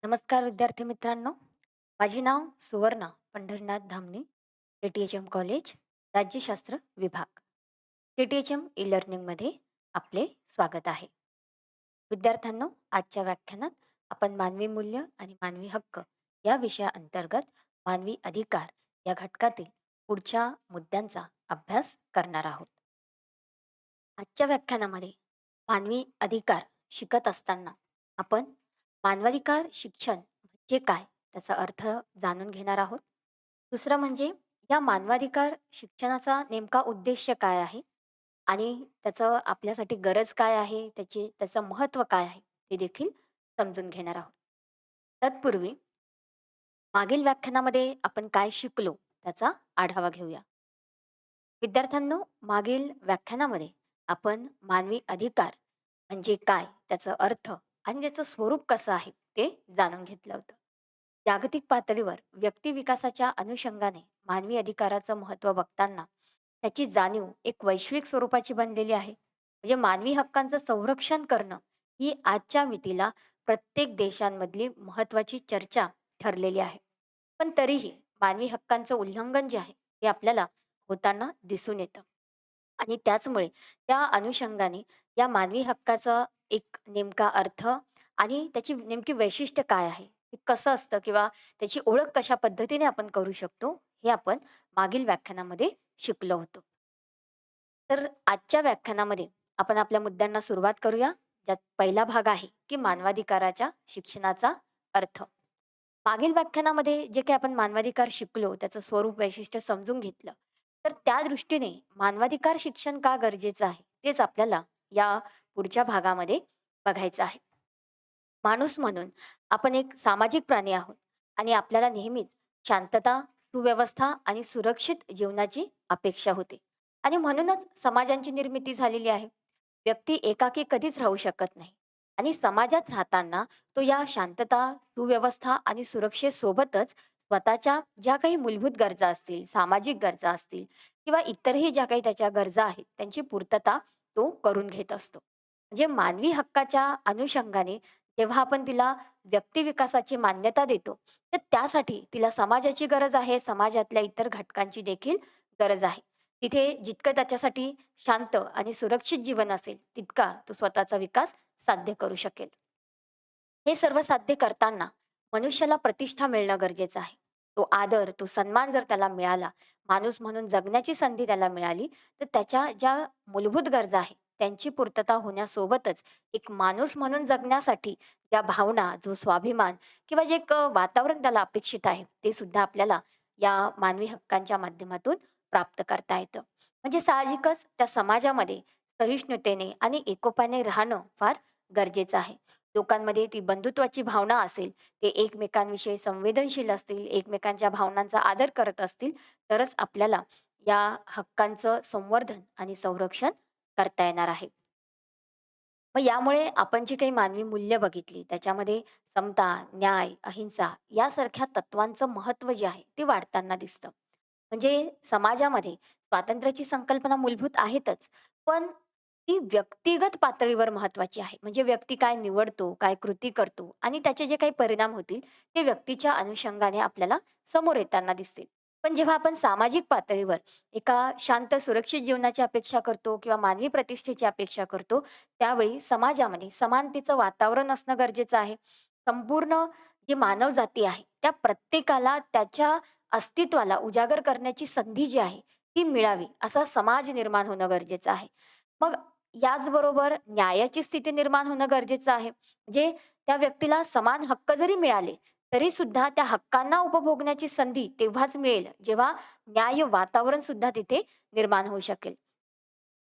नमस्कार विद्यार्थी मित्रांनो. माझे नाव सुवर्णा पंढरीनाथ धामणे, के-टी-एच-एम कॉलेज, राज्यशास्त्र विभाग. के-टी-एच-एम ई-लर्निंगमध्ये आपले स्वागत आहे. विद्यार्थ्यांनो, आजच्या व्याख्यानात आपण मानवी मूल्य आणि मानवी हक्क या विषयाअंतर्गत मानवी अधिकार या घटकातील पुढच्या मुद्द्यांचा अभ्यास करणार आहोत. आजच्या व्याख्यानामध्ये मानवी अधिकार शिकत असताना आपण मानवाधिकार शिक्षण म्हणजे काय त्याचा अर्थ जाणून घेणार आहोत. दुसरं म्हणजे या मानवाधिकार शिक्षणाचा नेमका उद्देश काय आहे आणि त्याचं आपल्यासाठी गरज काय आहे, त्याचं महत्त्व काय आहे ते देखील समजून घेणार आहोत. तत्पूर्वी मागील व्याख्यानामध्ये आपण काय शिकलो त्याचा आढावा घेऊया. विद्यार्थ्यांनो, मागील व्याख्यानामध्ये आपण मानवी अधिकार म्हणजे काय, त्याचा अर्थ आणि त्याचं स्वरूप कसं आहे ते जाणून घेतलं होतं. जागतिक पातळीवर व्यक्ती विकासाच्या अनुषंगाने मानवी अधिकाराचं महत्त्व बघताना त्याची जाणीव एक वैश्विक स्वरूपाची बनलेली आहे. म्हणजे मानवी हक्कांचं संरक्षण करणं ही आजच्या मितीला प्रत्येक देशांमधली महत्त्वाची चर्चा ठरलेली आहे. पण तरीही मानवी हक्कांचं उल्लंघन जे आहे ते आपल्याला होताना दिसून येतं. आणि त्याचमुळे त्या अनुषंगाने या मानवी हक्काचा एक नेमका अर्थ आणि त्याची नेमकी वैशिष्ट्य काय आहे, ते कसं असतं किंवा त्याची ओळख कशा पद्धतीने आपण करू शकतो, हे आपण मागील व्याख्यानामध्ये शिकलो होतो. तर आजच्या व्याख्यानामध्ये आपण आपल्या मुद्द्यांना सुरुवात करूया, ज्यात पहिला भाग आहे, की मानवाधिकाराच्या शिक्षणाचा अर्थ. मागील व्याख्यानामध्ये जे काही आपण मानवाधिकार शिकलो, त्याचं स्वरूप वैशिष्ट्य समजून घेतलं. तर त्या दृष्टीने मानवाधिकार शिक्षण का गरजेचं आहे, तेच आपल्याला या पुढच्या भागामध्ये बघायचं आहे. माणूस म्हणून आपण एक सामाजिक प्राणी आहोत आणि आपल्याला नेहमीच शांतता, सुव्यवस्था आणि सुरक्षित जीवनाची अपेक्षा होते. आणि म्हणूनच समाजांची निर्मिती झालेली आहे. व्यक्ती एकाकी कधीच राहू शकत नाही आणि समाजात राहताना तो या शांतता, सुव्यवस्था आणि सुरक्षेसोबतच स्वतःच्या ज्या काही मूलभूत गरजा असतील, सामाजिक गरजा असतील किंवा इतरही ज्या काही त्याच्या गरजा आहेत, त्यांची पूर्तता तो करून घेत असतो. म्हणजे मानवी हक्काच्या अनुषंगाने जेव्हा आपण तिला व्यक्तिविकासाची मान्यता देतो, तर त्यासाठी तिला समाजाची गरज आहे, समाजातल्या इतर घटकांची देखील गरज आहे. तिथे जितकं त्याच्यासाठी शांत आणि सुरक्षित जीवन असेल, तितका तो स्वतःचा विकास साध्य करू शकेल. हे सर्व साध्य करताना मनुष्याला प्रतिष्ठा मिळणं गरजेचं आहे. तो आदर, तो सन्मान जर त्याला मिळाला, माणूस म्हणून जगण्याची संधी त्याला मिळाली, तर त्याच्या ज्या मूलभूत गरजा आहेत, त्यांची पूर्तता होण्यासोबतच एक माणूस म्हणून जगण्यासाठी ज्या भावना, जो स्वाभिमान किंवा जे एक वातावरण त्याला अपेक्षित आहे, ते सुद्धा आपल्याला या मानवी हक्कांच्या माध्यमातून प्राप्त करता येतं. म्हणजे साहजिकच त्या समाजामध्ये सहिष्णुतेने आणि एकोप्याने राहणं फार गरजेचं आहे. लोकांमध्ये ती बंधुत्वाची भावना असेल, ते एकमेकांविषयी संवेदनशील असतील, एकमेकांच्या भावनांचा आदर करत असतील, तरच आपल्याला या हक्कांचं संवर्धन आणि संरक्षण करता येणार आहे. मग यामुळे आपण जी काही मानवी मूल्य बघितली, त्याच्यामध्ये समता, न्याय, अहिंसा यासारख्या तत्वांचं महत्त्व जे आहे, ते वाढताना दिसतं. म्हणजे समाजामध्ये स्वातंत्र्याची संकल्पना मूलभूत आहेतच, पण ती व्यक्तिगत पातळीवर महत्त्वाची आहे. म्हणजे व्यक्ती काय निवडतो, काय कृती करतो आणि त्याचे जे काही परिणाम होतील, ते व्यक्तीच्या अनुषंगाने आपल्याला समोर येताना दिसतील. पण जेव्हा आपण सामाजिक पातळीवर एका शांत, सुरक्षित जीवनाची अपेक्षा करतो किंवा मानवी प्रतिष्ठेची अपेक्षा करतो, त्यावेळी समाजामध्ये समानतेचं वातावरण असणं गरजेचं आहे. संपूर्ण जी मानवजाती आहे, त्या प्रत्येकाला त्याच्या अस्तित्वाला उजागर करण्याची संधी जी आहे, ती मिळावी, असा समाज निर्माण होणं गरजेचं आहे. मग याचबरोबर न्यायाची स्थिती निर्माण होणं गरजेचं आहे. म्हणजे त्या व्यक्तीला समान हक्क जरी मिळाले, तरी सुद्धा त्या हक्कांना उपभोगण्याची संधी तेव्हाच मिळेल, जेव्हा न्याय्य वातावरण सुद्धा तिथे निर्माण होऊ शकेल.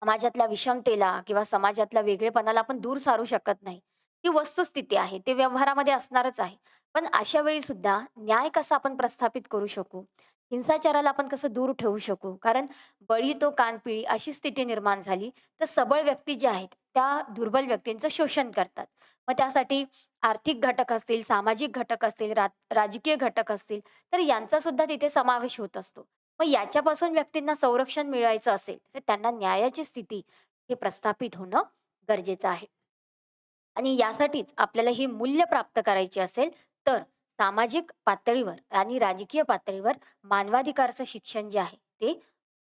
समाजातल्या विषमतेला किंवा समाजातल्या वेगळेपणाला आपण दूर सारू शकत नाही. ती वस्तुस्थिती आहे. ते व्यवहारामध्ये असणारच आहे. पण अशा वेळी सुद्धा न्याय कसा आपण प्रस्थापित करू शकू? हिंसाचाराला आपण कसं दूर ठेवू शकू? कारण बळी तो कानपिळी अशी स्थिती निर्माण झाली, तर सबळ व्यक्ती ज्या आहेत, त्या दुर्बल व्यक्तींचं शोषण करतात. मग त्यासाठी आर्थिक घटक असतील, सामाजिक घटक असतील, राजकीय घटक असतील, तर यांचा सुद्धा तिथे समावेश होत असतो. मग याच्यापासून व्यक्तींना संरक्षण मिळवायचं असेल, तर त्यांना न्यायाची स्थिती हे प्रस्थापित होणं गरजेचं आहे. आणि यासाठीच आपल्याला ही मूल्य प्राप्त करायची असेल, तर सामाजिक पातळीवर आणि राजकीय पातळीवर मानवाधिकारचं शिक्षण जे आहे ते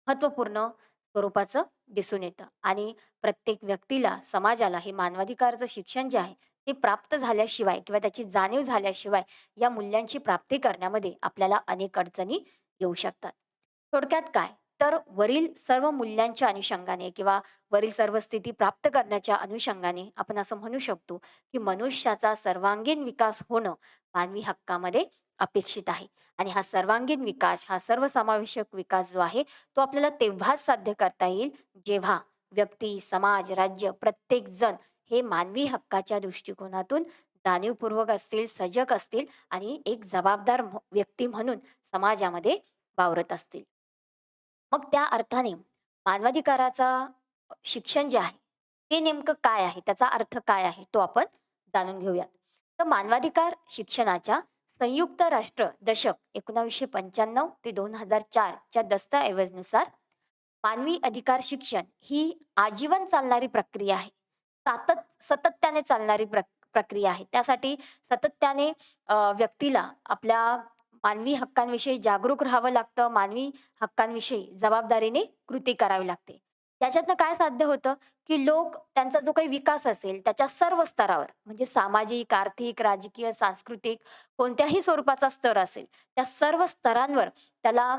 महत्त्वपूर्ण स्वरूपाचं दिसून येतं आणि प्रत्येक व्यक्तीला, समाजाला हे मानवाधिकारचं शिक्षण जे आहे ते प्राप्त झाल्याशिवाय किंवा त्याची जाणीव झाल्याशिवाय या मूल्यांची प्राप्ती करण्यामध्ये आपल्याला अनेक अडचणी येऊ शकतात. थोडक्यात काय? तर वरील सर्व मूल्यांच्या अनुषंगाने किंवा वरील सर्व स्थिती प्राप्त करण्याच्या अनुषंगाने आपण असं म्हणू शकतो, की मनुष्याचा सर्वांगीण विकास होणं मानवी हक्कामध्ये अपेक्षित आहे. आणि हा सर्वांगीण विकास, हा सर्वसमावेशक विकास जो आहे, तो आपल्याला तेव्हाच साध्य करता येईल, जेव्हा व्यक्ती, समाज, राज्य प्रत्येक जण हे मानवी हक्काच्या दृष्टिकोनातून जाणीवपूर्वक असतील, सजग असतील आणि एक जबाबदार व्यक्ती म्हणून समाजामध्ये वावरत असतील. मग त्या अर्थाने मानवाधिकाराचा शिक्षण जे आहे, ते नेमकं काय आहे? त्याचा अर्थ काय आहे? तो आपण जाणून घेऊयात. तर मानवाधिकार शिक्षणाच्या संयुक्त राष्ट्र दशक 1995 ते 2004 च्या दस्तऐवजनुसार मानवी अधिकार शिक्षण ही आजीवन चालणारी प्रक्रिया आहे. सातत्याने चालणारी प्रक्रिया आहे. त्यासाठी सातत्याने व्यक्तीला आपल्या मानवी हक्कांविषयी जागरूक राहावं लागतं. मानवी हक्कांविषयी जबाबदारीने कृती करावी लागते. त्याच्यातनं काय साध्य होतं, की लोक त्यांचा जो काही विकास असेल, त्याच्या सर्व स्तरावर म्हणजे सामाजिक, आर्थिक, राजकीय, सांस्कृतिक कोणत्याही स्वरूपाचा स्तर असेल, त्या सर्व स्तरांवर त्याला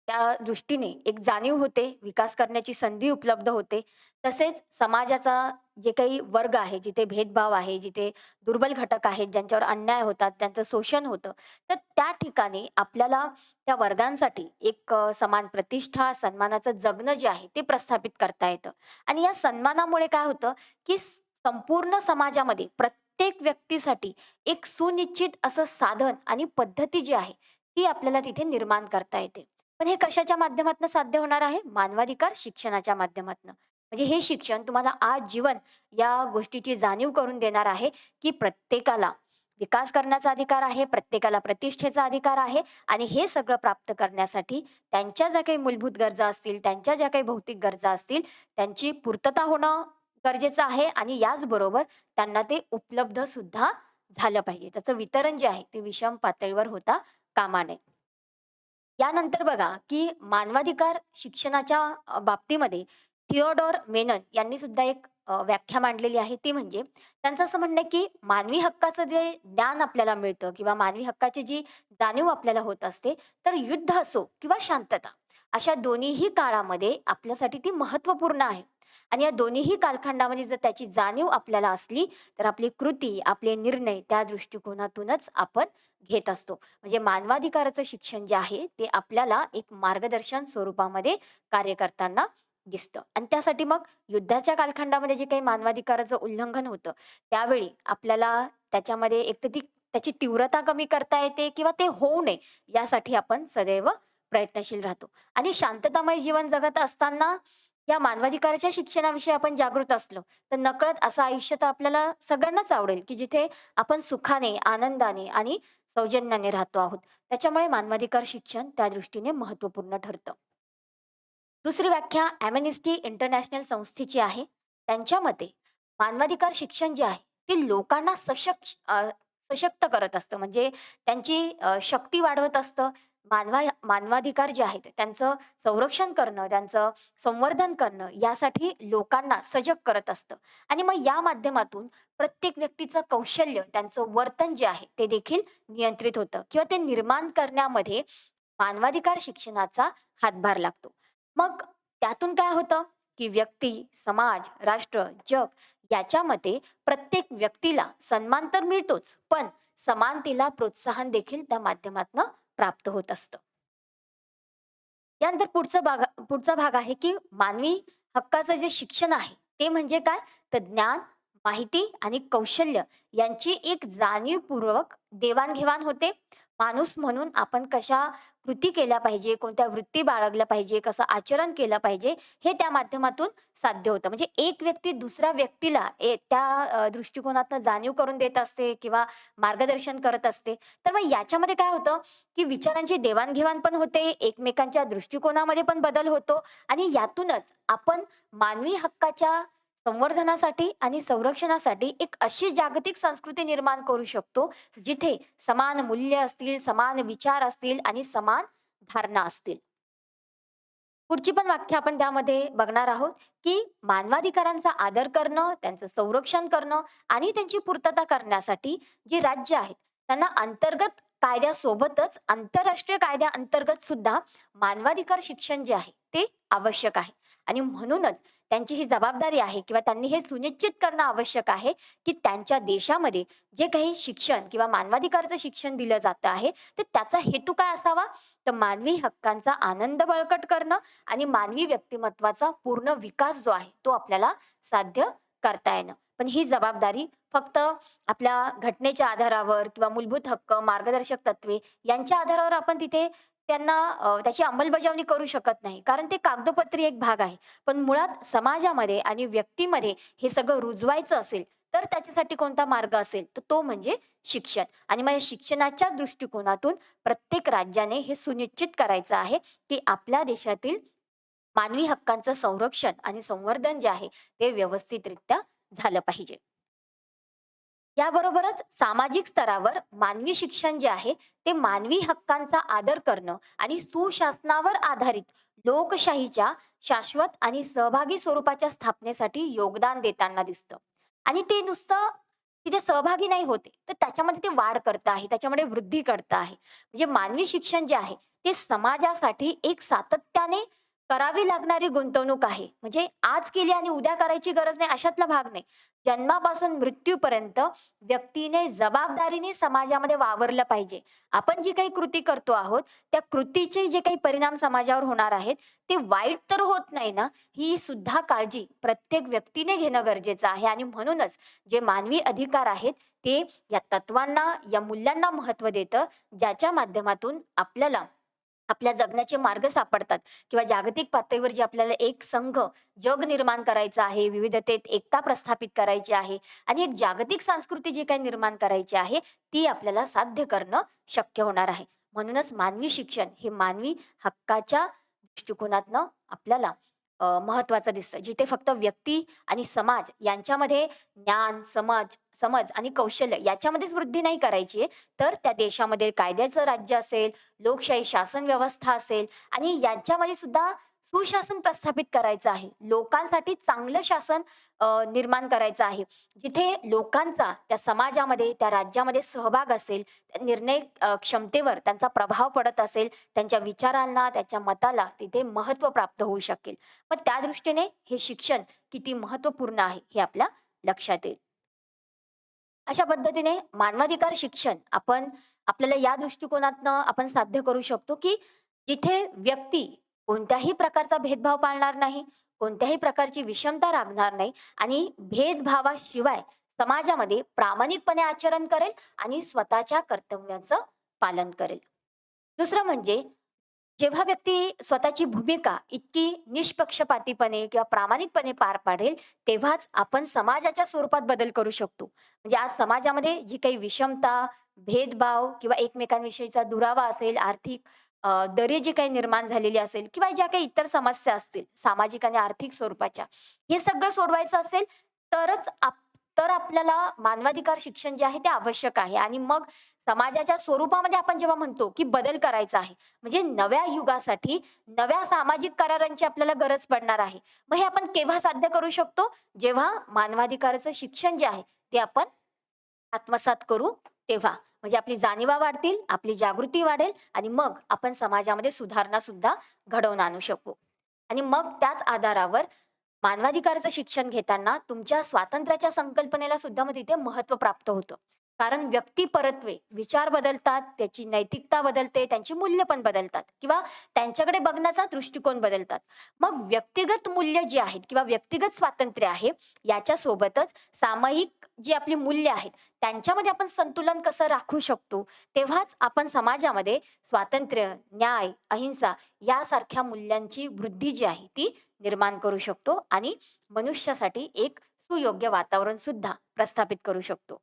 त्या दृष्टीने एक जाणीव होते, विकास करण्याची संधी उपलब्ध होते. तसेच समाजाचा जे काही वर्ग आहे, जिथे भेदभाव आहे, जिथे दुर्बल घटक आहेत, ज्यांच्यावर अन्याय होतात, त्यांचं शोषण होतं, तर त्या ठिकाणी आपल्याला त्या वर्गांसाठी एक समान प्रतिष्ठा, सन्मानाचं जगणं जे आहे, ते प्रस्थापित करता येतं. आणि या सन्मानामुळे काय होतं, की संपूर्ण समाजामध्ये प्रत्येक व्यक्तीसाठी एक सुनिश्चित असं साधन आणि पद्धती जी आहे, ती आपल्याला तिथे निर्माण करता येते. पण हे कशाच्या माध्यमातून साध्य होणार आहे? मानवाधिकार शिक्षणाच्या माध्यमातनं. म्हणजे हे शिक्षण तुम्हाला आजीवन या गोष्टीची जाणीव करून देणार आहे, की प्रत्येकाला विकास करण्याचा अधिकार आहे, प्रत्येकाला प्रतिष्ठेचा अधिकार आहे आणि हे सगळं प्राप्त करण्यासाठी त्यांच्या ज्या काही मूलभूत गरजा असतील, त्यांच्या ज्या काही भौतिक गरजा असतील, त्यांची पूर्तता होणं गरजेचं आहे आणि याचबरोबर त्यांना ते उपलब्ध सुद्धा झालं पाहिजे. त्याचं वितरण जे आहे ते विषम पातळीवर होता कामा नये. यानंतर बघा, की मानवाधिकार शिक्षणाच्या बाबतीमध्ये थिओडोर मेनन यांनी सुद्धा एक व्याख्या मांडलेली आहे. ती म्हणजे त्यांचं असं म्हणणं आहे, की मानवी हक्काचं जे ज्ञान आपल्याला मिळतं किंवा मानवी हक्काची जी जाणीव आपल्याला होत असते, तर युद्ध असो किंवा शांतता, अशा दोन्हीही काळामध्ये आपल्यासाठी ती महत्त्वपूर्ण आहे. आणि या दोन्हीही कालखंडामध्ये जर त्याची जाणीव आपल्याला असली, तर आपली कृती, आपले निर्णय त्या दृष्टिकोनातूनच आपण घेत असतो. म्हणजे मानवाधिकाराचं शिक्षण जे आहे ते आपल्याला एक मार्गदर्शन स्वरूपामध्ये कार्य करताना दिसतं. आणि त्यासाठी मग युद्धाच्या कालखंडामध्ये जे काही मानवाधिकाराचं उल्लंघन होतं, त्यावेळी आपल्याला त्याच्यामध्ये एक तर त्याची तीव्रता कमी करता येते किंवा ते होऊ नये यासाठी आपण सदैव प्रयत्नशील राहतो. आणि शांततामय जीवन जगत असताना या मानवाधिकाराच्या शिक्षणाविषयी आपण जागृत असलो, तर नकळत असं आयुष्य तर आपल्याला सगळ्यांनाच आवडेल, की जिथे आपण सुखाने, आनंदाने आणि सौजन्याने राहतो आहोत. त्याच्यामुळे मानवाधिकार शिक्षण त्या दृष्टीने महत्त्वपूर्ण ठरतं. दुसरी व्याख्या ॲम्नेस्टी इंटरनॅशनल संस्थेची आहे. त्यांच्या मते मानवाधिकार शिक्षण जे आहे, ते लोकांना सशक्त करत असतं. म्हणजे त्यांची शक्ती वाढवत असतं. मानवाधिकार जे आहेत, त्यांचं संरक्षण करणं, त्यांचं संवर्धन करणं, यासाठी लोकांना सजग करत असतं. आणि मग या माध्यमातून प्रत्येक व्यक्तीचं कौशल्य, त्यांचं वर्तन जे आहे, ते देखील नियंत्रित होतं किंवा ते निर्माण करण्यामध्ये मानवाधिकार शिक्षणाचा हातभार लागतो. मग त्यातून काय होतं, की व्यक्ती, समाज, राष्ट्र, जग याच्यामध्ये प्रत्येक व्यक्तीला सन्मान तर मिळतोच, पण समानतेला प्रोत्साहन देखील त्या माध्यमातनं प्राप्त होत असतं. यानंतर पुढचा भाग आहे, की मानवी हक्काचं जे शिक्षण आहे, ते म्हणजे काय? तर ज्ञान, माहिती आणि कौशल्य यांची एक जाणीवपूर्वक देवाण होते. माणूस म्हणून आपण कशा कृती केल्या पाहिजे, कोणत्या वृत्ती बाळगल्या पाहिजे, कसं आचरण केलं पाहिजे, हे त्या माध्यमातून साध्य होतं. म्हणजे एक व्यक्ती दुसऱ्या व्यक्तीला त्या दृष्टिकोनातनं जाणीव करून देत असते किंवा मार्गदर्शन करत असते. तर मग याच्यामध्ये काय होतं, की विचारांची देवाण पण होते, एकमेकांच्या दृष्टिकोनामध्ये पण बदल होतो आणि यातूनच आपण मानवी हक्काच्या संवर्धनासाठी आणि संरक्षणासाठी एक अशी जागतिक संस्कृती निर्माण करू शकतो, जिथे समान मूल्य असतील, समान विचार असतील आणि समान धारणा असतील. पुढची पण वाक्य आपण त्यामध्ये बघणार आहोत, की मानवाधिकारांचा आदर करणं, त्यांचं संरक्षण करणं आणि त्यांची पूर्तता करण्यासाठी जी राज्य आहेत, त्यांना अंतर्गत कायद्यासोबतच आंतरराष्ट्रीय कायद्याअंतर्गत सुद्धा मानवाधिकार शिक्षण जे आहे, ते आवश्यक आहे. आणि म्हणूनच त्यांची ही जबाबदारी आहे किंवा त्यांनी हे सुनिश्चित करणं आवश्यक आहे, की त्यांच्या देशामध्ये जे काही शिक्षण किंवा मानवाधिकारचं शिक्षण दिलं जातं आहे, तर त्याचा हेतू काय असावा? तर मानवी हक्कांचा आनंद बळकट करणं आणि मानवी व्यक्तिमत्वाचा पूर्ण विकास जो आहे तो आपल्याला साध्य करता येणं. पण ही जबाबदारी फक्त आपल्या घटनेच्या आधारावर किंवा मूलभूत हक्क, मार्गदर्शक तत्त्वे यांच्या आधारावर आपण तिथे त्यांना त्याची अंमलबजावणी करू शकत नाही. कारण ते कागदोपत्री एक भाग आहे. पण मुळात समाजामध्ये आणि व्यक्तीमध्ये हे सगळं रुजवायचं असेल, तर त्याच्यासाठी कोणता मार्ग असेल, तर तो म्हणजे शिक्षण. आणि मग या शिक्षणाच्या दृष्टिकोनातून प्रत्येक राज्याने हे सुनिश्चित करायचं आहे, की आपल्या देशातील मानवी हक्कांचं संरक्षण आणि संवर्धन जे आहे ते व्यवस्थितरित्या झालं पाहिजे. याबरोबरच सामाजिक स्तरावर मानवी शिक्षण जे आहे ते मानवी हक्कांचा आदर करणं आणि सुशासनावर आधारित लोकशाहीच्या शाश्वत आणि सहभागी स्वरूपाच्या स्थापनेसाठी योगदान देताना दिसतं. आणि ते नुसतं तिथे सहभागी नाही होते, तर त्याच्यामध्ये ते वाढ करत आहे, त्याच्यामध्ये वृद्धी करत आहे. म्हणजे मानवी शिक्षण जे आहे ते समाजासाठी एक सातत्याने करावी लागणारी गुंतवणूक आहे. म्हणजे आज केली आणि उद्या करायची गरज नाही अशातला भाग नाही. जन्मापासून मृत्यूपर्यंत व्यक्तीने जबाबदारीने समाजामध्ये वावरलं पाहिजे. आपण जी काही कृती करतो आहोत, त्या कृतीचे जे काही परिणाम समाजावर होणार आहेत, ते वाईट तर होत नाही ना, ही सुद्धा काळजी प्रत्येक व्यक्तीने घेणं गरजेचं आहे. आणि म्हणूनच जे मानवी अधिकार आहेत, ते या तत्वांना, या मूल्यांना महत्त्व देतं, ज्याच्या माध्यमातून आपल्याला आपल्या जगण्याचे मार्ग सापडतात किंवा जागतिक पातळीवर जे आपल्याला एक संघ जग निर्माण करायचं आहे, विविधतेत एकता प्रस्थापित करायची आहे आणि एक जागतिक संस्कृती जी काही निर्माण करायची आहे, ती आपल्याला साध्य करणं शक्य होणार आहे. म्हणूनच मानवी शिक्षण हे मानवी हक्काच्या दृष्टिकोनातनं आपल्याला महत्त्वाचं दिसतं. जिथे फक्त व्यक्ती आणि समाज यांच्यामध्ये ज्ञान, समज आणि कौशल्य याच्यामध्येच वृद्धी नाही करायची आहे, तर त्या देशामध्ये कायद्याचं राज्य असेल, लोकशाही शासन व्यवस्था असेल आणि यांच्यामध्ये सुद्धा सुशासन प्रस्थापित करायचं आहे. लोकांसाठी चांगलं शासन निर्माण करायचं आहे. जिथे लोकांचा त्या समाजामध्ये, त्या राज्यामध्ये सहभाग असेल, त्या निर्णय क्षमतेवर त्यांचा प्रभाव पडत असेल, त्यांच्या विचारांना, त्यांच्या मताला तिथे महत्त्व प्राप्त होऊ शकेल. मग त्या दृष्टीने हे शिक्षण किती महत्त्वपूर्ण आहे, हे आपल्या लक्षात येईल. अशा पद्धतीने मानवाधिकार शिक्षण आपण आपल्याला या दृष्टिकोनातनं आपण साध्य करू शकतो, की जिथे व्यक्ती कोणत्याही प्रकारचा भेदभाव पाळणार नाही, कोणत्याही प्रकारची विषमता राखणार नाही आणि भेदभावाशिवाय समाजामध्ये प्रामाणिकपणे आचरण करेल आणि स्वतःच्या कर्तव्याचं पालन करेल. दुसरं म्हणजे जेव्हा व्यक्ती स्वतःची भूमिका इतकी निष्पक्षपातीपणे किंवा प्रामाणिकपणे पार पाडेल, तेव्हाच आपण समाजाच्या स्वरूपात बदल करू शकतो. म्हणजे आज समाजामध्ये जी काही विषमता, भेदभाव किंवा एकमेकांविषयीचा दुरावा असेल, आर्थिक दरी जी काही निर्माण झालेली असेल किंवा ज्या काही इतर समस्या असतील, सामाजिक आणि आर्थिक स्वरूपाच्या, हे सगळं सोडवायचं असेल, तरच तर आपल्याला मानवाधिकार शिक्षण जे आहे ते आवश्यक आहे. आणि मग समाजाच्या स्वरूपामध्ये आपण जेव्हा म्हणतो, की बदल करायचा आहे, म्हणजे नव्या युगासाठी नव्या सामाजिक करारांची आपल्याला गरज पडणार आहे. मग हे आपण केव्हा साध्य करू शकतो? जेव्हा मानवाधिकाराचं शिक्षण जे आहे, ते आपण आत्मसात करू तेव्हा. म्हणजे आपली जाणीवा वाढतील, आपली जागृती वाढेल आणि मग आपण समाजामध्ये सुधारणा सुद्धा घडवून आणू शकू. आणि मग त्याच आधारावर मानवाधिकाराचं शिक्षण घेताना तुमच्या स्वातंत्र्याच्या संकल्पनेला सुद्धा मग तिथे महत्त्व प्राप्त होतं. कारण व्यक्तिपरत्वे, विचार बदलतात, त्याची नैतिकता बदलते, त्यांची मूल्य पण बदलतात किंवा त्यांच्याकडे बघण्याचा दृष्टिकोन बदलतात. मग व्यक्तिगत मूल्य जी आहेत किंवा व्यक्तिगत स्वातंत्र्य आहे, याच्यासोबतच सामायिक जी आपली मूल्य आहेत, त्यांच्यामध्ये आपण संतुलन कसं राखू शकतो, तेव्हाच आपण समाजामध्ये स्वातंत्र्य, न्याय, अहिंसा यासारख्या मूल्यांची वृद्धी जी आहे ती निर्माण करू शकतो आणि मनुष्यासाठी एक सुयोग्य वातावरण सुद्धा प्रस्थापित करू शकतो.